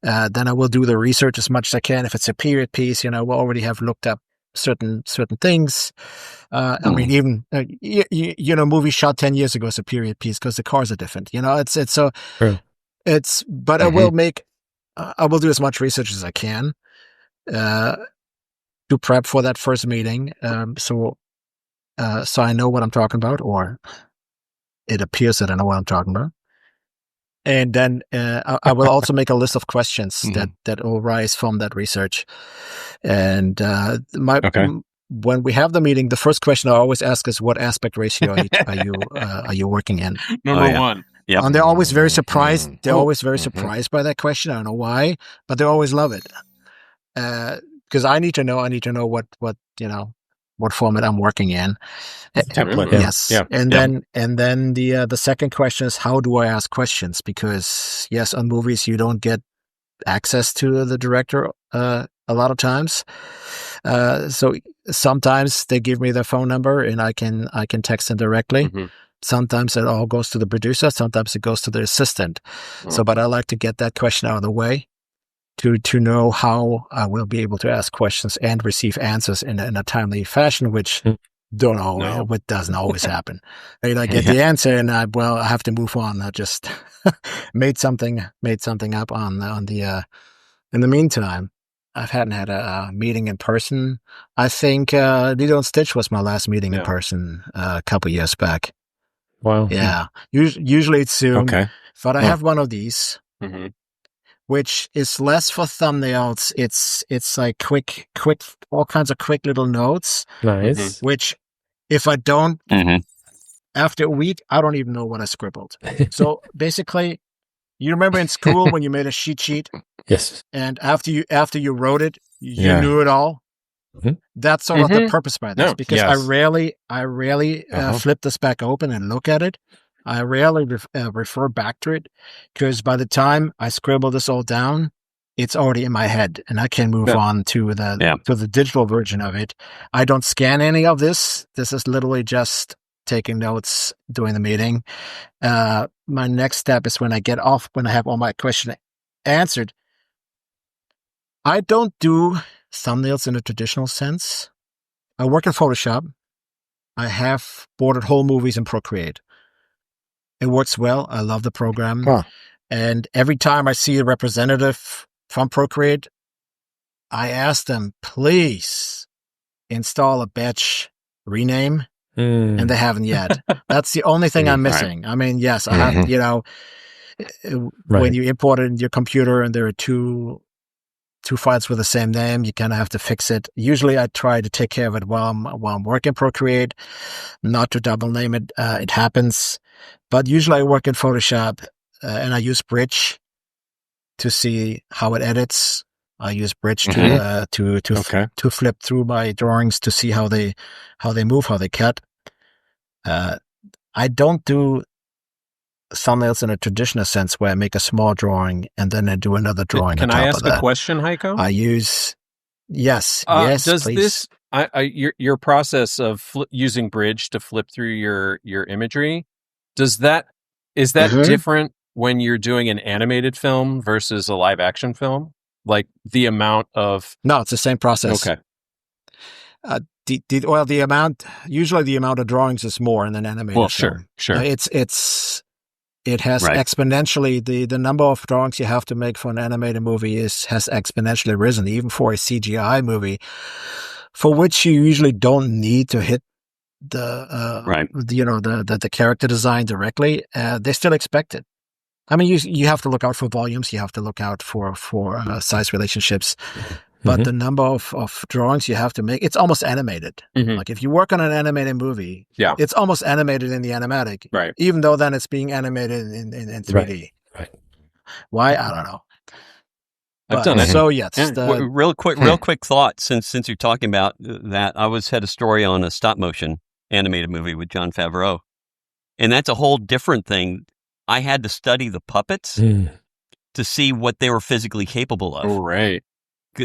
Then I will do the research as much as I can. If it's a period piece, we'll already have looked up certain things. I mean, even movie shot 10 years ago is a period piece because the cars are different. It's so True. But I will do as much research as I can to prep for that first meeting. So I know what I'm talking about, or it appears that I know what I'm talking about. And then I will also make a list of questions that will arise from that research. And when we have the meeting, the first question I always ask is, what aspect ratio are you working in? Number one. Yep. And they're always very surprised. They're always very surprised by that question. I don't know why, but they always love it. Because I need to know what format I'm working in. Template. Yes. Yeah. And then the second question is, how do I ask questions? Because yes, on movies you don't get access to the director a lot of times. So sometimes they give me their phone number and I can text them directly. Sometimes it all goes to the producer. Sometimes it goes to the assistant. But I like to get that question out of the way to know how I will be able to ask questions and receive answers in a timely fashion, which doesn't always happen. I get the answer and I have to move on. I just made something up on the in the meantime. I hadn't had a meeting in person. I think Lilo and Stitch was my last meeting in person a couple years back. Wow. Yeah. Usually it's soon. Okay. But I have one of these, which is less for thumbnails. It's like quick, all kinds of quick little notes. Nice. Which, if I don't, after a week, I don't even know what I scribbled. So basically, you remember in school when you made a cheat sheet? Yes. And after you wrote it, you knew it all. That's sort of the purpose by this, because I rarely flip this back open and look at it. I rarely refer back to it, because by the time I scribble this all down, it's already in my head, and I can move on to the digital version of it. I don't scan any of this. This is literally just taking notes during the meeting. My next step is when I get off, when I have all my questions answered. I don't do thumbnails in a traditional sense. I work in Photoshop. I have boarded whole movies in Procreate. It works well. I love the program. Huh. And every time I see a representative from Procreate, I ask them, please install a batch rename. And they haven't yet. That's the only thing I'm missing. Right. I mean, yes, I have, you know, when you import it in your computer and there are two files with the same name, you kind of have to fix it. Usually I try to take care of it while I'm working Procreate, not to double name it. It happens. But usually I work in Photoshop and I use Bridge to see how it edits. I use Bridge to flip through my drawings to see how they move, how they cut. I don't do thumbnails in a traditional sense where I make a small drawing and then I do another drawing. Can I ask a question, Heiko? I use yes. Does please. this your process of using Bridge to flip through your imagery? Is that different when you're doing an animated film versus a live action film? Like the amount of... No, it's the same process. Okay. The amount of drawings is more in an animated film. Sure. It has exponentially, the number of drawings you have to make for an animated movie has exponentially risen, even for a CGI movie, for which you usually don't need to hit the character design directly. They still expect it. I mean, you have to look out for volumes. You have to look out for size relationships. But the number of drawings you have to make, it's almost animated. Like if you work on an animated movie, it's almost animated in the animatic. Right. Even though then it's being animated in 3D. Right. Why? I don't know. I've done it. So yes. Real quick thought, since you're talking about that, I had a story on a stop motion animated movie with Jon Favreau. And that's a whole different thing. I had to study the puppets to see what they were physically capable of. Oh, right.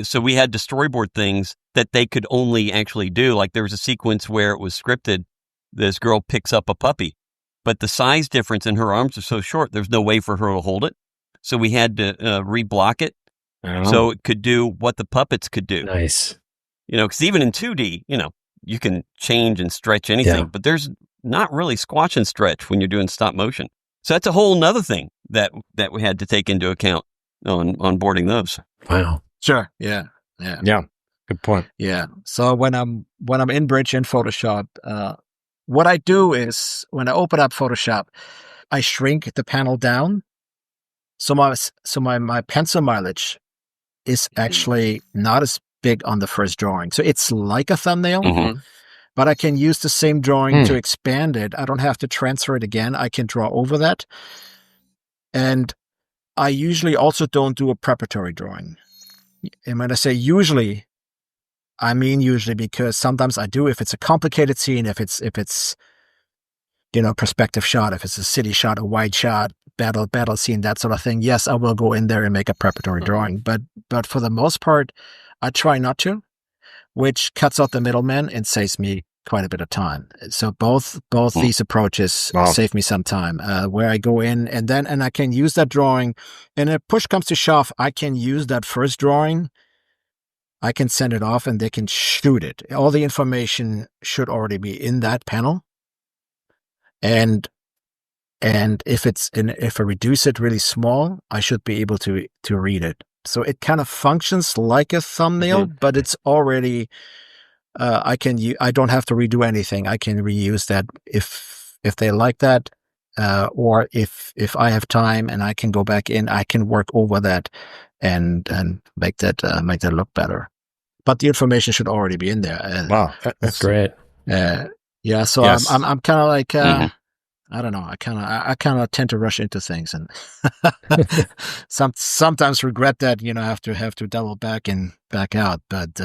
So we had to storyboard things that they could only actually do. Like there was a sequence where it was scripted. This girl picks up a puppy, but the size difference in her arms are so short, there's no way for her to hold it. So we had to reblock it so it could do what the puppets could do. Nice. You know, because even in 2D, you know, you can change and stretch anything, but there's not really squash and stretch when you're doing stop motion. So that's a whole nother thing that we had to take into account on boarding those. Wow. Sure. Yeah. Good point. Yeah. So when I'm in Bridge in Photoshop, what I do is when I open up Photoshop, I shrink the panel down. So my pencil mileage is actually not as big on the first drawing. So it's like a thumbnail. But I can use the same drawing to expand it. I don't have to transfer it again. I can draw over that. And I usually also don't do a preparatory drawing. And when I say usually, I mean usually because sometimes I do if it's a complicated scene, if it's perspective shot, if it's a city shot, a wide shot, battle scene, that sort of thing. Yes, I will go in there and make a preparatory drawing. But for the most part, I try not to, which cuts out the middleman and saves me quite a bit of time. So both these approaches save me some time, where I go in and I can use that drawing, and if push comes to shove, I can use that first drawing. I can send it off and they can shoot it. All the information should already be in that panel. And if I reduce it really small, I should be able to read it. So it kind of functions like a thumbnail, but it's already, I don't have to redo anything. I can reuse that if they like that, or if I have time and I can go back in, I can work over that and make that look better. But the information should already be in there. Wow, that's great. Yeah. So yes. I'm kind of like, I don't know. I kind of tend to rush into things, and sometimes regret that. Have to double back and back out. But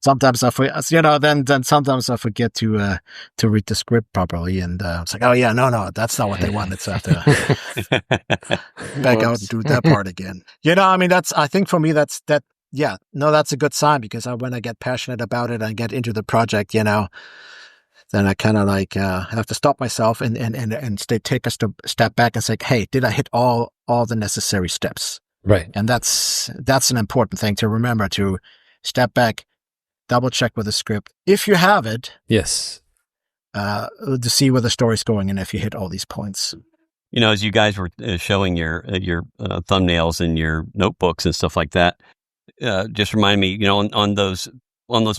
sometimes I forget. Then sometimes I forget to read the script properly, and it's like, oh yeah, no, that's not what they wanted. So I have to back out and do that part again. I mean, I think for me that's that. Yeah, no, that's a good sign, because when I get passionate about it and get into the project, then I kind of like have to stop myself and take a step back and say, hey, did I hit all the necessary steps? Right. And that's an important thing to remember, to step back, double check with the script if you have it. Yes. To see where the story's going and if you hit all these points. You know, as you guys were showing your thumbnails and your notebooks and stuff like that, just remind me, you know, on those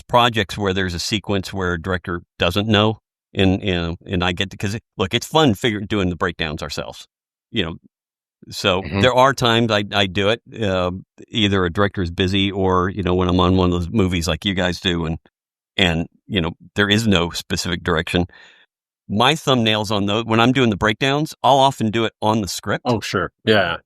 projects where there's a sequence where a director doesn't know, and I get to, because look, it's fun doing the breakdowns ourselves, you know. So there are times I do it. Either a director is busy, or you know, when I'm on one of those movies like you guys do, and you know, there is no specific direction. My thumbnails on those, when I'm doing the breakdowns, I'll often do it on the script. Oh, sure. Yeah.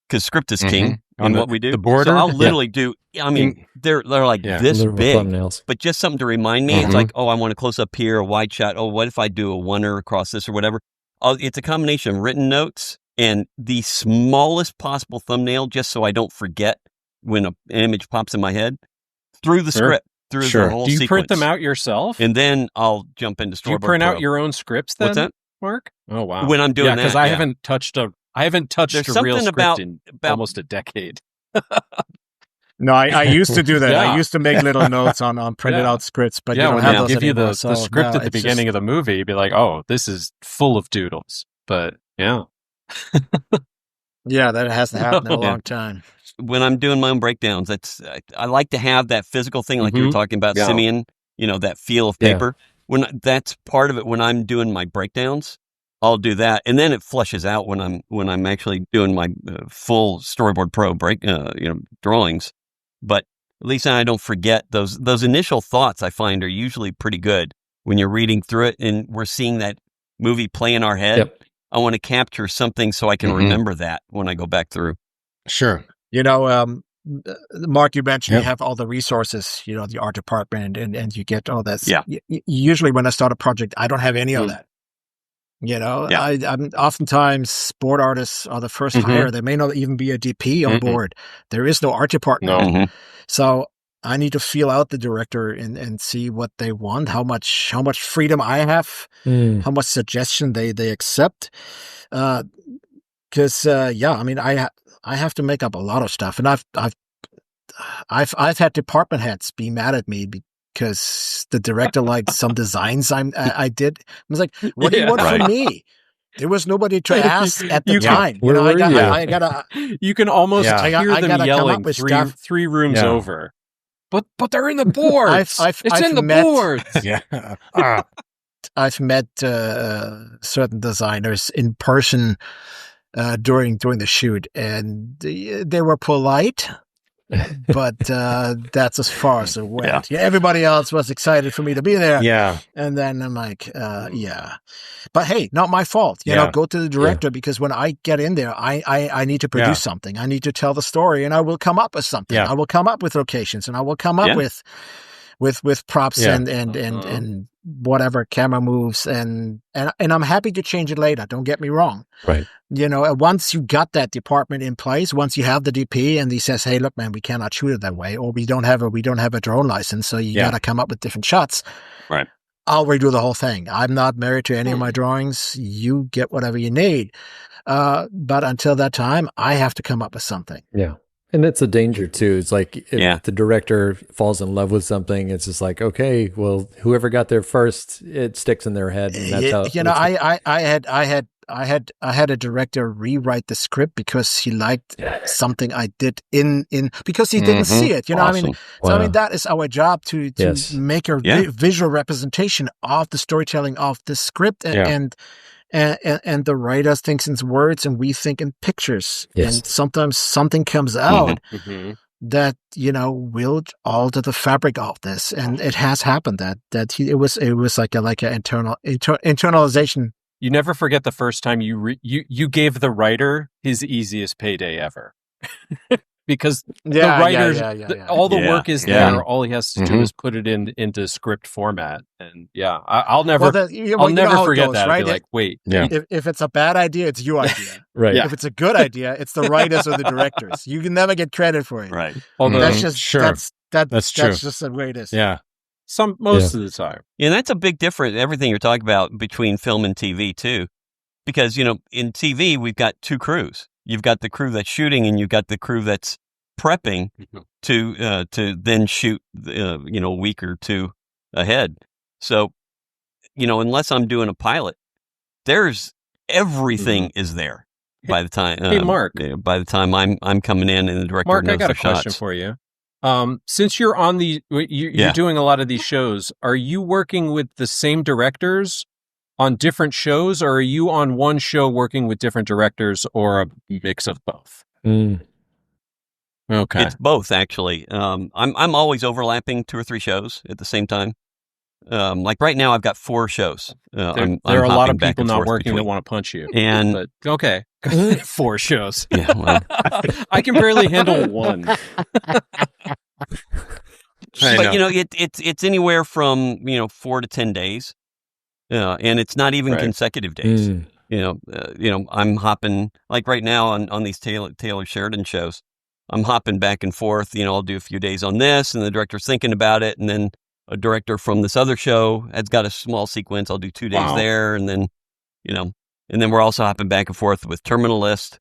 Because script is king in what we do. The border. So I'll literally do, I mean, they're like this big, thumbnails. But just something to remind me. It's like, oh, I want a close up here, a wide shot. Oh, what if I do a oneer across this or whatever? It's a combination of written notes and the smallest possible thumbnail, just so I don't forget when an image pops in my head, through the script. Through the whole Do you sequence. print them out yourself? And then I'll jump into Storyboard Pro. Do you print out your own scripts then? What's that? Mark? Oh, wow. When I'm doing that. Because I haven't touched a real script in almost a decade. No, I used to do that. I used to make little notes on printed out scripts, but you don't have those give you anymore, the script at the beginning of the movie, you'd be like, oh, this is full of doodles. But yeah. Yeah, that hasn't happened in a long time. When I'm doing my own breakdowns, I like to have that physical thing, like you were talking about, Simeon. You know, that feel of paper. When that's part of it. When I'm doing my breakdowns, I'll do that, and then it flushes out when I'm actually doing my full Storyboard Pro drawings. But at least I don't forget those initial thoughts. I find are usually pretty good when you're reading through it, and we're seeing that movie play in our head. Yep. I want to capture something so I can remember that when I go back through. Sure. You know, Mark, you mentioned you have all the resources, you know, the art department, and you get all that. Yeah. Usually when I start a project, I don't have any of that. You know, I'm oftentimes board artists are the first hire. There may not even be a DP on board. There is no art department. No. So I need to feel out the director and see what they want, how much freedom I have, how much suggestion they accept. Because I mean, I have to make up a lot of stuff, and I've had department heads be mad at me because the director liked some designs I did. I was like, "What do you want from me?" There was nobody to ask at the time. Where were you? I gotta. You can almost hear them yelling three rooms over. But they're in the boards. It's in the boards. Yeah. I've met certain designers in person during the shoot, and they were polite, but that's as far as it went. Yeah, everybody else was excited for me to be there. Yeah. And then I'm like, but hey, not my fault. You know, go to the director, because when I get in there, I need to produce something. I need to tell the story, and I will come up with something. I will come up with locations, and I will come up with props and whatever camera moves, and I'm happy to change it later. Don't get me wrong. Right. You know, once you got that department in place, once you have the DP and he says, "Hey, look, man, we cannot shoot it that way," or we don't have a drone license, so you got to come up with different shots. Right. I'll redo the whole thing. I'm not married to any of my drawings. You get whatever you need. But until that time, I have to come up with something. Yeah. And that's a danger too. It's like if the director falls in love with something, it's just like, okay, well, whoever got there first, it sticks in their head. And that's how. You know, I had a director rewrite the script because he liked something I did in because he didn't see it. You know, Awesome. I mean, so I mean that is our job to make a visual representation of the storytelling of the script, and the writer thinks in words and we think in pictures. And sometimes something comes out that, you know, will alter the fabric of this. And it has happened it was like a internalization. You never forget the first time you gave the writer his easiest payday ever. Because the writers, all the work is there. All he has to do is put it into script format. And I'll never forget that. Right? I'll be like, wait. If it's a bad idea, it's your idea. Right. If it's a good idea, it's the writers or the directors. You can never get credit for it. Right. Although, that's just that's true. That's just the way it is. Yeah. Most of the time. And that's a big difference, everything you're talking about, between film and TV too. Because, you know, in TV, we've got two crews. You've got the crew that's shooting and you've got the crew that's prepping to then shoot, a week or two ahead. So, unless I'm doing a pilot, there's everything is there by the time. Hey, Mark. By the time I'm coming in and the director Mark, knows I got the a question shots. for you. Since you're on you're doing a lot of these shows, are you working with the same directors on different shows, or are you on one show working with different directors, or a mix of both? Okay, it's both actually. I'm always overlapping 2 or 3 shows at the same time. Like right now, I've got 4 shows. There are a lot of people not working that want to punch you. But okay, 4 shows. Yeah, well. I can barely handle one. But it's anywhere from 4 to 10 days, and it's not even consecutive days. I'm hopping like right now on these Taylor Sheridan shows. I'm hopping back and forth. I'll do a few days on this, and the director's thinking about it, and then a director from this other show has got a small sequence. I'll do 2 days there, and then and then we're also hopping back and forth with Terminal List.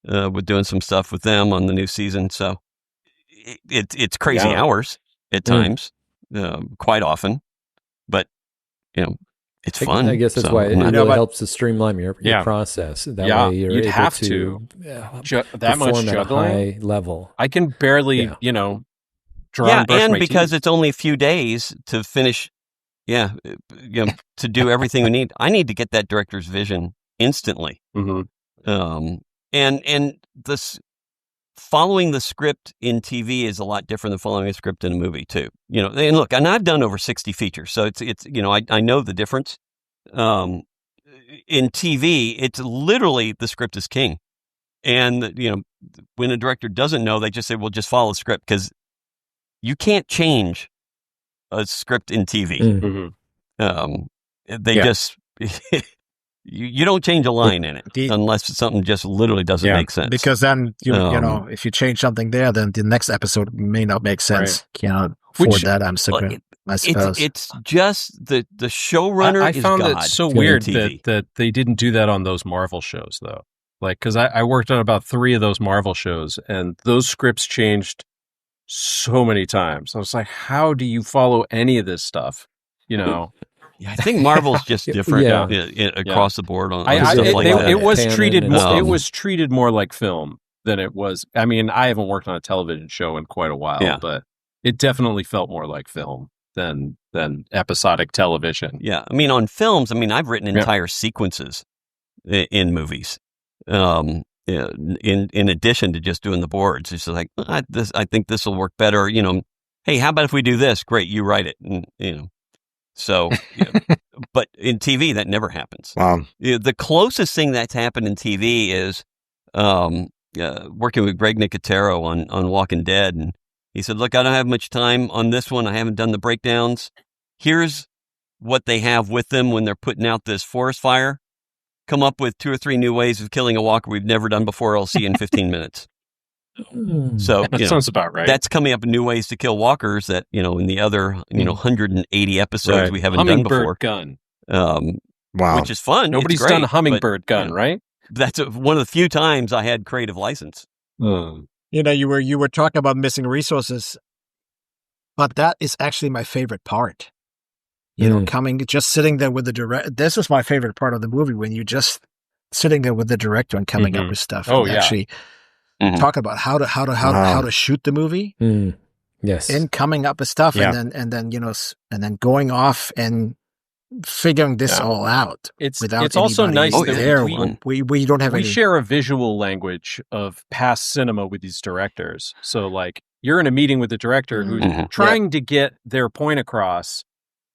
We're doing some stuff with them on the new season, so it's crazy hours at times, quite often, but it's fun. I guess that's why it really helps to streamline your process. That way you're you'd able have to that much perform at a juggling high level. I can barely, draw and brush my because teeth. it's only a few days to finish. To do everything we need. I need to get that director's vision instantly. And this following the script in TV is a lot different than following a script in a movie too. And look, and I've done over 60 features, so it's I know the difference. In TV, it's literally the script is king, and when a director doesn't know, they just say, "Well, just follow the script," because you can't change a script in TV. They just you don't change a line in it unless something just literally doesn't make sense. Because then if you change something there, then the next episode may not make sense. That I suppose it's just the showrunner. I is found God it so weird that they didn't do that on those Marvel shows though. Like, because I worked on about 3 of those Marvel shows, and those scripts changed so many times. I was like, how do you follow any of this stuff? I think Marvel's just different across the board on stuff like that. It was treated more like film than it was. I mean, I haven't worked on a television show in quite a while, but it definitely felt more like film than episodic television. Yeah, I mean, on films, I've written entire sequences in movies. In addition to just doing the boards, it's just like I think this will work better. Hey, how about if we do this? Great, you write it, and So, but in TV that never happens. Wow. The closest thing that's happened in TV is working with Greg Nicotero on Walking Dead, and he said, "Look, I don't have much time on this one. I haven't done the breakdowns. Here's what they have with them when they're putting out this forest fire. Come up with 2 or 3 new ways of killing a walker we've never done before. I'll see you in 15 minutes. So that sounds about right. That's coming up with new ways to kill walkers that, in the other, 180 episodes we haven't done before. Gun. Wow. Which is fun. Nobody's done a hummingbird gun, right? That's one of the few times I had creative license. You were talking about missing resources, but that is actually my favorite part. Just sitting there with the director. This was my favorite part of the movie, when you're just sitting there with the director and coming up with stuff. Actually talk about how to shoot the movie. Yes, and coming up with stuff, and then going off and figuring this all out. It's also nice that we don't have. We share a visual language of past cinema with these directors. So like, you're in a meeting with the director who's trying to get their point across.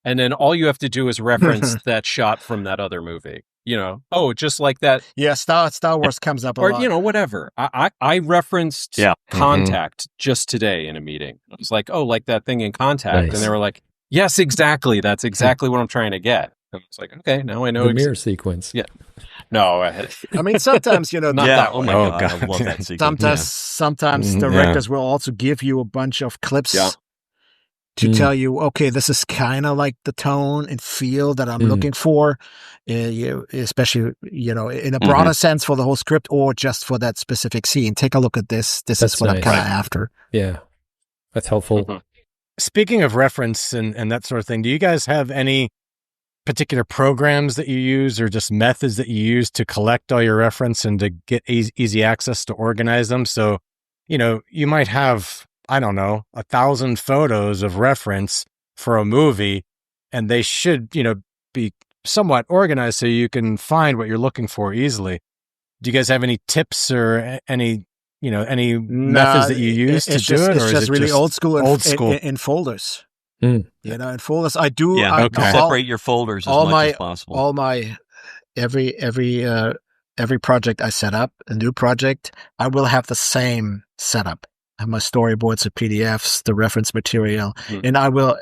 And then all you have to do is reference that shot from that other movie. Just like that. Yeah, Star Wars comes up a lot. Or, whatever. I referenced Contact just today in a meeting. I was like, like that thing in Contact. Nice. And they were like, yes, exactly. That's exactly what I'm trying to get. And I was like, okay, now I know. The mirror sequence. Yeah. No. Sometimes, not that one. Oh, my God. I love that sequence. Sometimes directors will also give you a bunch of clips to tell you, okay, this is kind of like the tone and feel that I'm looking for, especially, in a broader sense for the whole script or just for that specific scene. Take a look at this. This is what I'm kind of after. Yeah, that's helpful. Speaking of reference and that sort of thing, do you guys have any particular programs that you use or just methods that you use to collect all your reference and to get easy access to organize them? So, you might have, I don't know, 1,000 photos of reference for a movie, and they should, be somewhat organized so you can find what you're looking for easily. Do you guys have any tips or any methods that you use to do it? It's just really old school in folders. In folders, I do. Yeah, separate your folders as much as possible. All my every project I set up, a new project, I will have the same setup. I have my storyboards, the PDFs, the reference material, and I will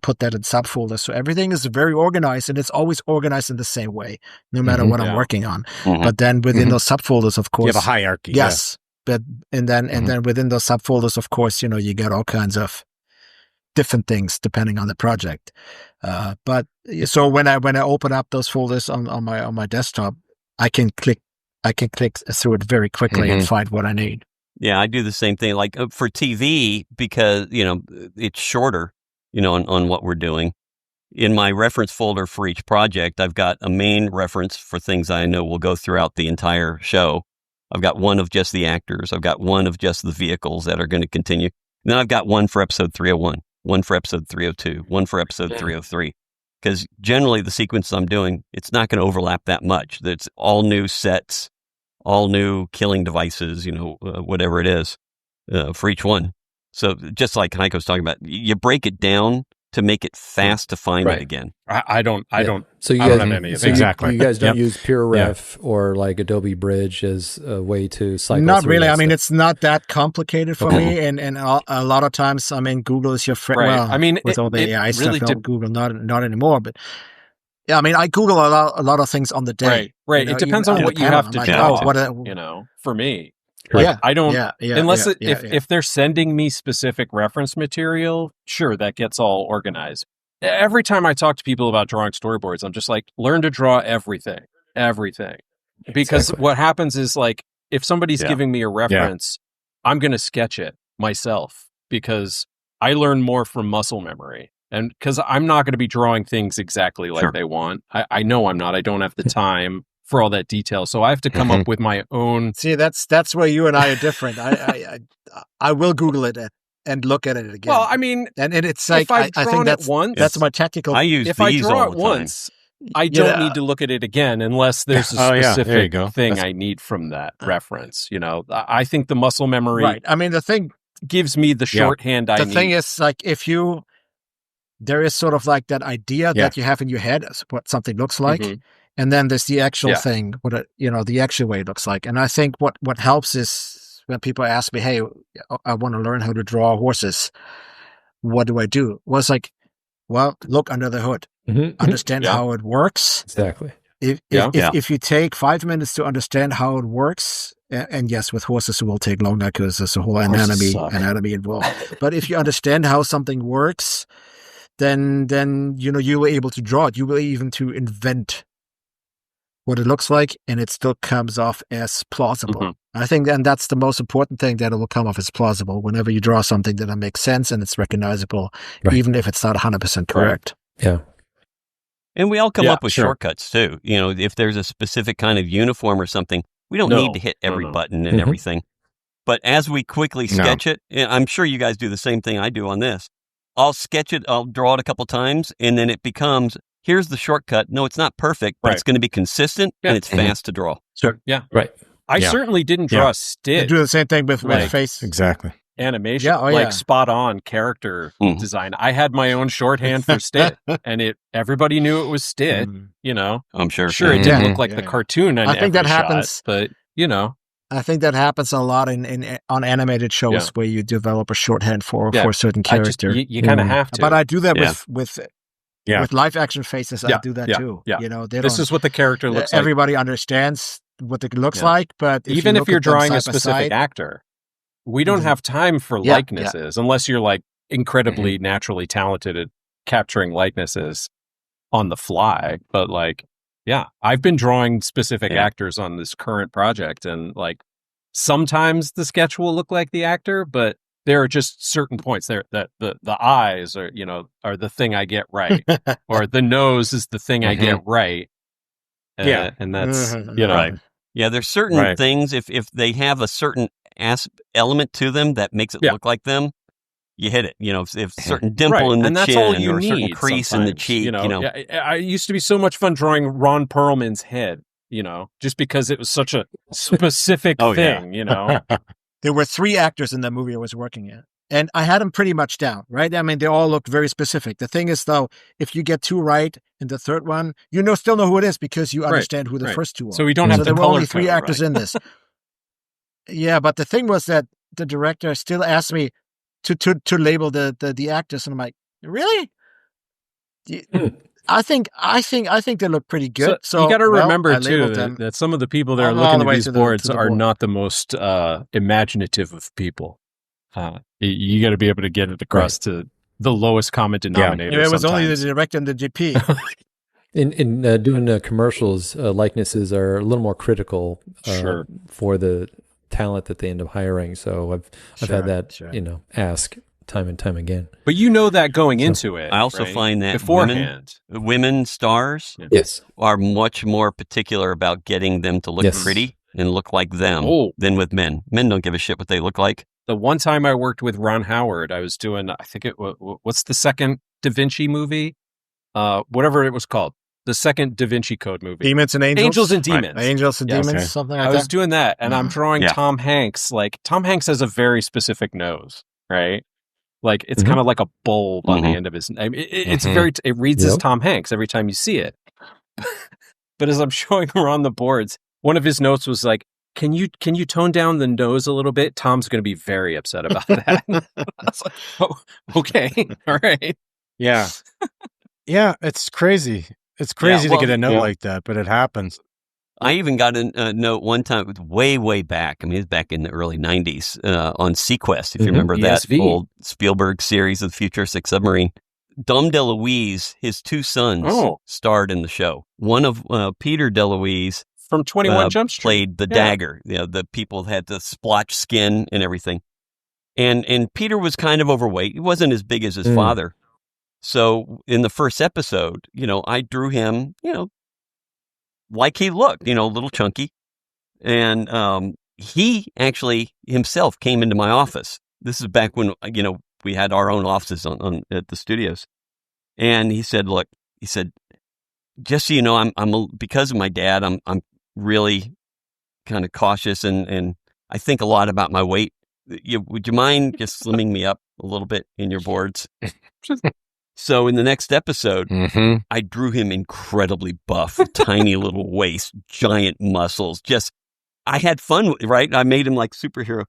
put that in subfolders. So everything is very organized, and it's always organized in the same way, no matter what I'm working on. But then within those subfolders, of course, you have a hierarchy. Yes, but and then within those subfolders, of course, you get all kinds of different things depending on the project. But so when I open up those folders on my desktop, I can click through it very quickly and find what I need. Yeah, I do the same thing. Like for TV, because it's shorter, on what we're doing. In my reference folder for each project, I've got a main reference for things I know will go throughout the entire show. I've got one of just the actors. I've got one of just the vehicles that are going to continue. And then I've got one for episode 301, one for episode 302, one for episode 303. Because generally the sequence I'm doing, it's not going to overlap that much. It's all new sets, all new killing devices, whatever it is, for each one. So just like Heiko's talking about, you break it down to make it fast to find it again. I don't. So you I guys don't have any of that. Exactly. You guys don't use PureRef or like Adobe Bridge as a way to cycle Not through really. that I mean, stuff? it's not that complicated for me, and a lot of times, Google is your friend. Right. Well, I mean, with all the AI really stuff, Google not anymore, but. Yeah, I Google a lot of things on the day. Right. It depends on what you have to do. For me, I don't. Unless if they're sending me specific reference material, sure, that gets all organized. Every time I talk to people about drawing storyboards, I'm just like, learn to draw everything. Because what happens is, like, if somebody's giving me a reference, I'm going to sketch it myself because I learn more from muscle memory. And because I'm not going to be drawing things exactly like they want. I know I'm not. I don't have the time for all that detail. So I have to come up with my own. See, that's where you and I are different. I will Google it and look at it again. Well, I mean, and it's like, I think that's my tactical. If I draw it once, I don't need to look at it again unless there's a specific thing I need from that reference. I think the muscle memory. Right. I mean, the thing gives me the shorthand I need. The thing is, like, there is sort of like that idea that you have in your head as what something looks like. And then there's the actual thing, the actual way it looks like. And I think what helps is when people ask me, hey, I want to learn how to draw horses. What do I do? Well, it's like, look under the hood, understand how it works. Exactly. If you take 5 minutes to understand how it works, and yes, with horses it will take longer because there's a whole anatomy involved. But if you understand how something works, then you were able to draw it. You were even to invent what it looks like, and it still comes off as plausible. I think, and that's the most important thing, that it will come off as plausible whenever you draw something that makes sense and it's recognizable, even if it's not 100% correct. Yeah. And we all come up with shortcuts too. If there's a specific kind of uniform or something, we don't need to hit every button and everything. But as we quickly sketch it, I'm sure you guys do the same thing I do on this. I'll sketch it, I'll draw it a couple times, and then it becomes, here's the shortcut. No, it's not perfect, but it's going to be consistent and it's fast to draw. Sure. Yeah. Right. I certainly didn't draw Stitch. I do the same thing with face. Exactly. Animation, spot on character design. I had my own shorthand for Stitch, and everybody knew it was Stitch. I'm sure. Sure, it didn't look like the cartoon. I think that happens, but I think that happens a lot on animated shows where you develop a shorthand for a certain character. You kind of have to. But I do that with live action faces. I do that too. Yeah. This is what the character looks like. Everybody understands what it looks like, but even if you're drawing a specific actor, we don't have time for likenesses unless you're like incredibly naturally talented at capturing likenesses on the fly. But like, yeah, I've been drawing specific actors on this current project, and like sometimes the sketch will look like the actor, but there are just certain points there that the eyes are, you know, are the thing I get right, or the nose is the thing I get right. And that's, you know, right. Yeah, there's certain things, if they have a certain element to them that makes it look like them, you hit it. You know, if certain dimple in the chin or a certain crease in the cheek, you know. I used to be so much fun drawing Ron Perlman's head, you know, just because it was such a specific thing, you know. There were 3 actors in that movie I was working at, and I had them pretty much down, right? I mean, they all looked very specific. The thing is, though, if you get 2 right in the third one, you still know who it is because you understand who the first 2 are. So we don't have there to were only 3 actors in this. Yeah, but the thing was that the director still asked me to label the actors, and I'm like, really? I think they look pretty good. So you got to remember too that some of the people that are looking at these boards are not the most imaginative of people. You got to be able to get it across to the lowest common denominator. Yeah, it was only the director and the GP. In doing commercials, likenesses are a little more critical for the talent that they end up hiring. So I've had that ask time and time again. But you know that going into it. I also find that beforehand, women stars are much more particular about getting them to look pretty and look like them than with men. Men don't give a shit what they look like. The one time I worked with Ron Howard, I was doing, I think what's the second Da Vinci movie? Whatever it was called. The second Da Vinci Code movie. Demons and Angels? Angels and Demons. Right. Angels and Demons, something like that. I was doing that, and I'm drawing Tom Hanks. Like, Tom Hanks has a very specific nose, right? Like, it's kind of like a bulb on the end of his... It's very... It reads as Tom Hanks every time you see it. But as I'm showing her on the boards, one of his notes was like, can you tone down the nose a little bit? Tom's going to be very upset about that. I was like, oh, okay. All right. Yeah. Yeah, it's crazy. It's crazy to get a note like that, but it happens. I even got a note one time, way back. I mean, it was back in the early 90s on Sequest, if you remember that old Spielberg series of the Futuristic Submarine. Dom DeLuise, his 2 sons, starred in the show. One of Peter DeLuise from 21 Jump Street played the dagger. You know, the people had the splotch skin and everything. And Peter was kind of overweight. He wasn't as big as his father. So in the first episode, you know, I drew him, you know, like he looked, you know, a little chunky. And he actually himself came into my office. This is back when, you know, we had our own offices at the studios. And he said, look, just so you know, because of my dad, I'm really kind of cautious and I think a lot about my weight. Would you mind just slimming me up a little bit in your boards? So in the next episode, I drew him incredibly buff, tiny little waist, giant muscles. I had fun, right? I made him like superhero.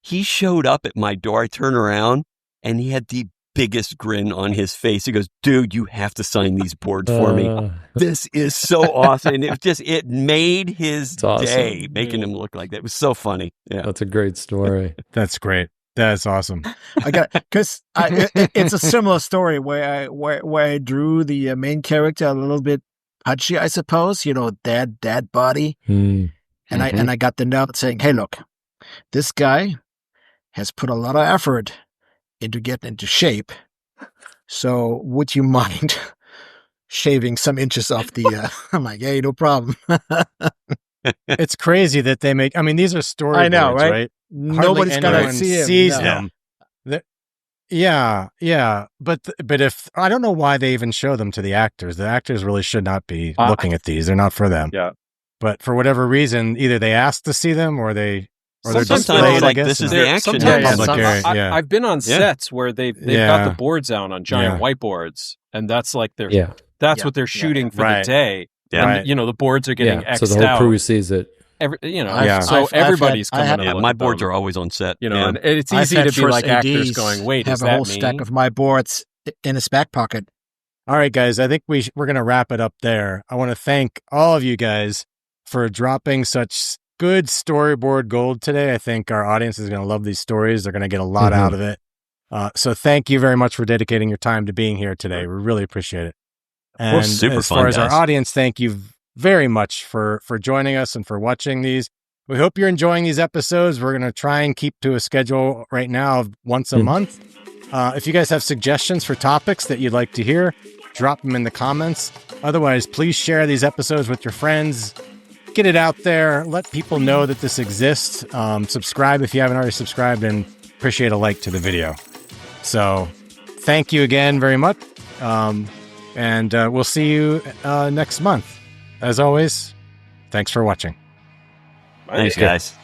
He showed up at my door. I turn around and he had the biggest grin on his face. He goes, dude, you have to sign these boards for me. This is so awesome. And it made his day making him look like that. It was so funny. Yeah. That's a great story. That's great. That's awesome. Because it's a similar story where I drew the main character a little bit pudgy, I suppose, you know, dad body. And I got the note saying, hey, look, this guy has put a lot of effort into getting into shape. So would you mind shaving some inches off the, I'm like, hey, no problem. It's crazy that they make, I mean, these are storyboards, I know, right? Nobody's going to see them. Yeah. But if, I don't know why they even show them to the actors. The actors really should not be looking at these. They're not for them. Yeah. But for whatever reason, either they ask to see them or they're sometimes displayed, like, this is the action. I've been on sets where they've got the boards out on giant whiteboards, and that's like that's what they're shooting for the day. Yeah. And, you know, the boards are getting X'd out. So the whole crew sees it. So everybody's coming up. My boards are always on set. You know, and it's easy to be like actors going, wait, is that me? Have a whole stack of my boards in his back pocket. All right, guys, I think we're going to wrap it up there. I want to thank all of you guys for dropping such good storyboard gold today. I think our audience is going to love these stories. They're going to get a lot out of it. So thank you very much for dedicating your time to being here today. We really appreciate it. And as far as our audience, thank you very much for joining us and for watching these. We hope you're enjoying these episodes. We're going to try and keep to a schedule right now of once a month. If you guys have suggestions for topics that you'd like to hear, drop them in the comments. Otherwise, please share these episodes with your friends. Get it out there. Let people know that this exists. Subscribe if you haven't already subscribed, and appreciate a like to the video. So thank you again very much. And we'll see you next month. As always, thanks for watching. Thanks, guys.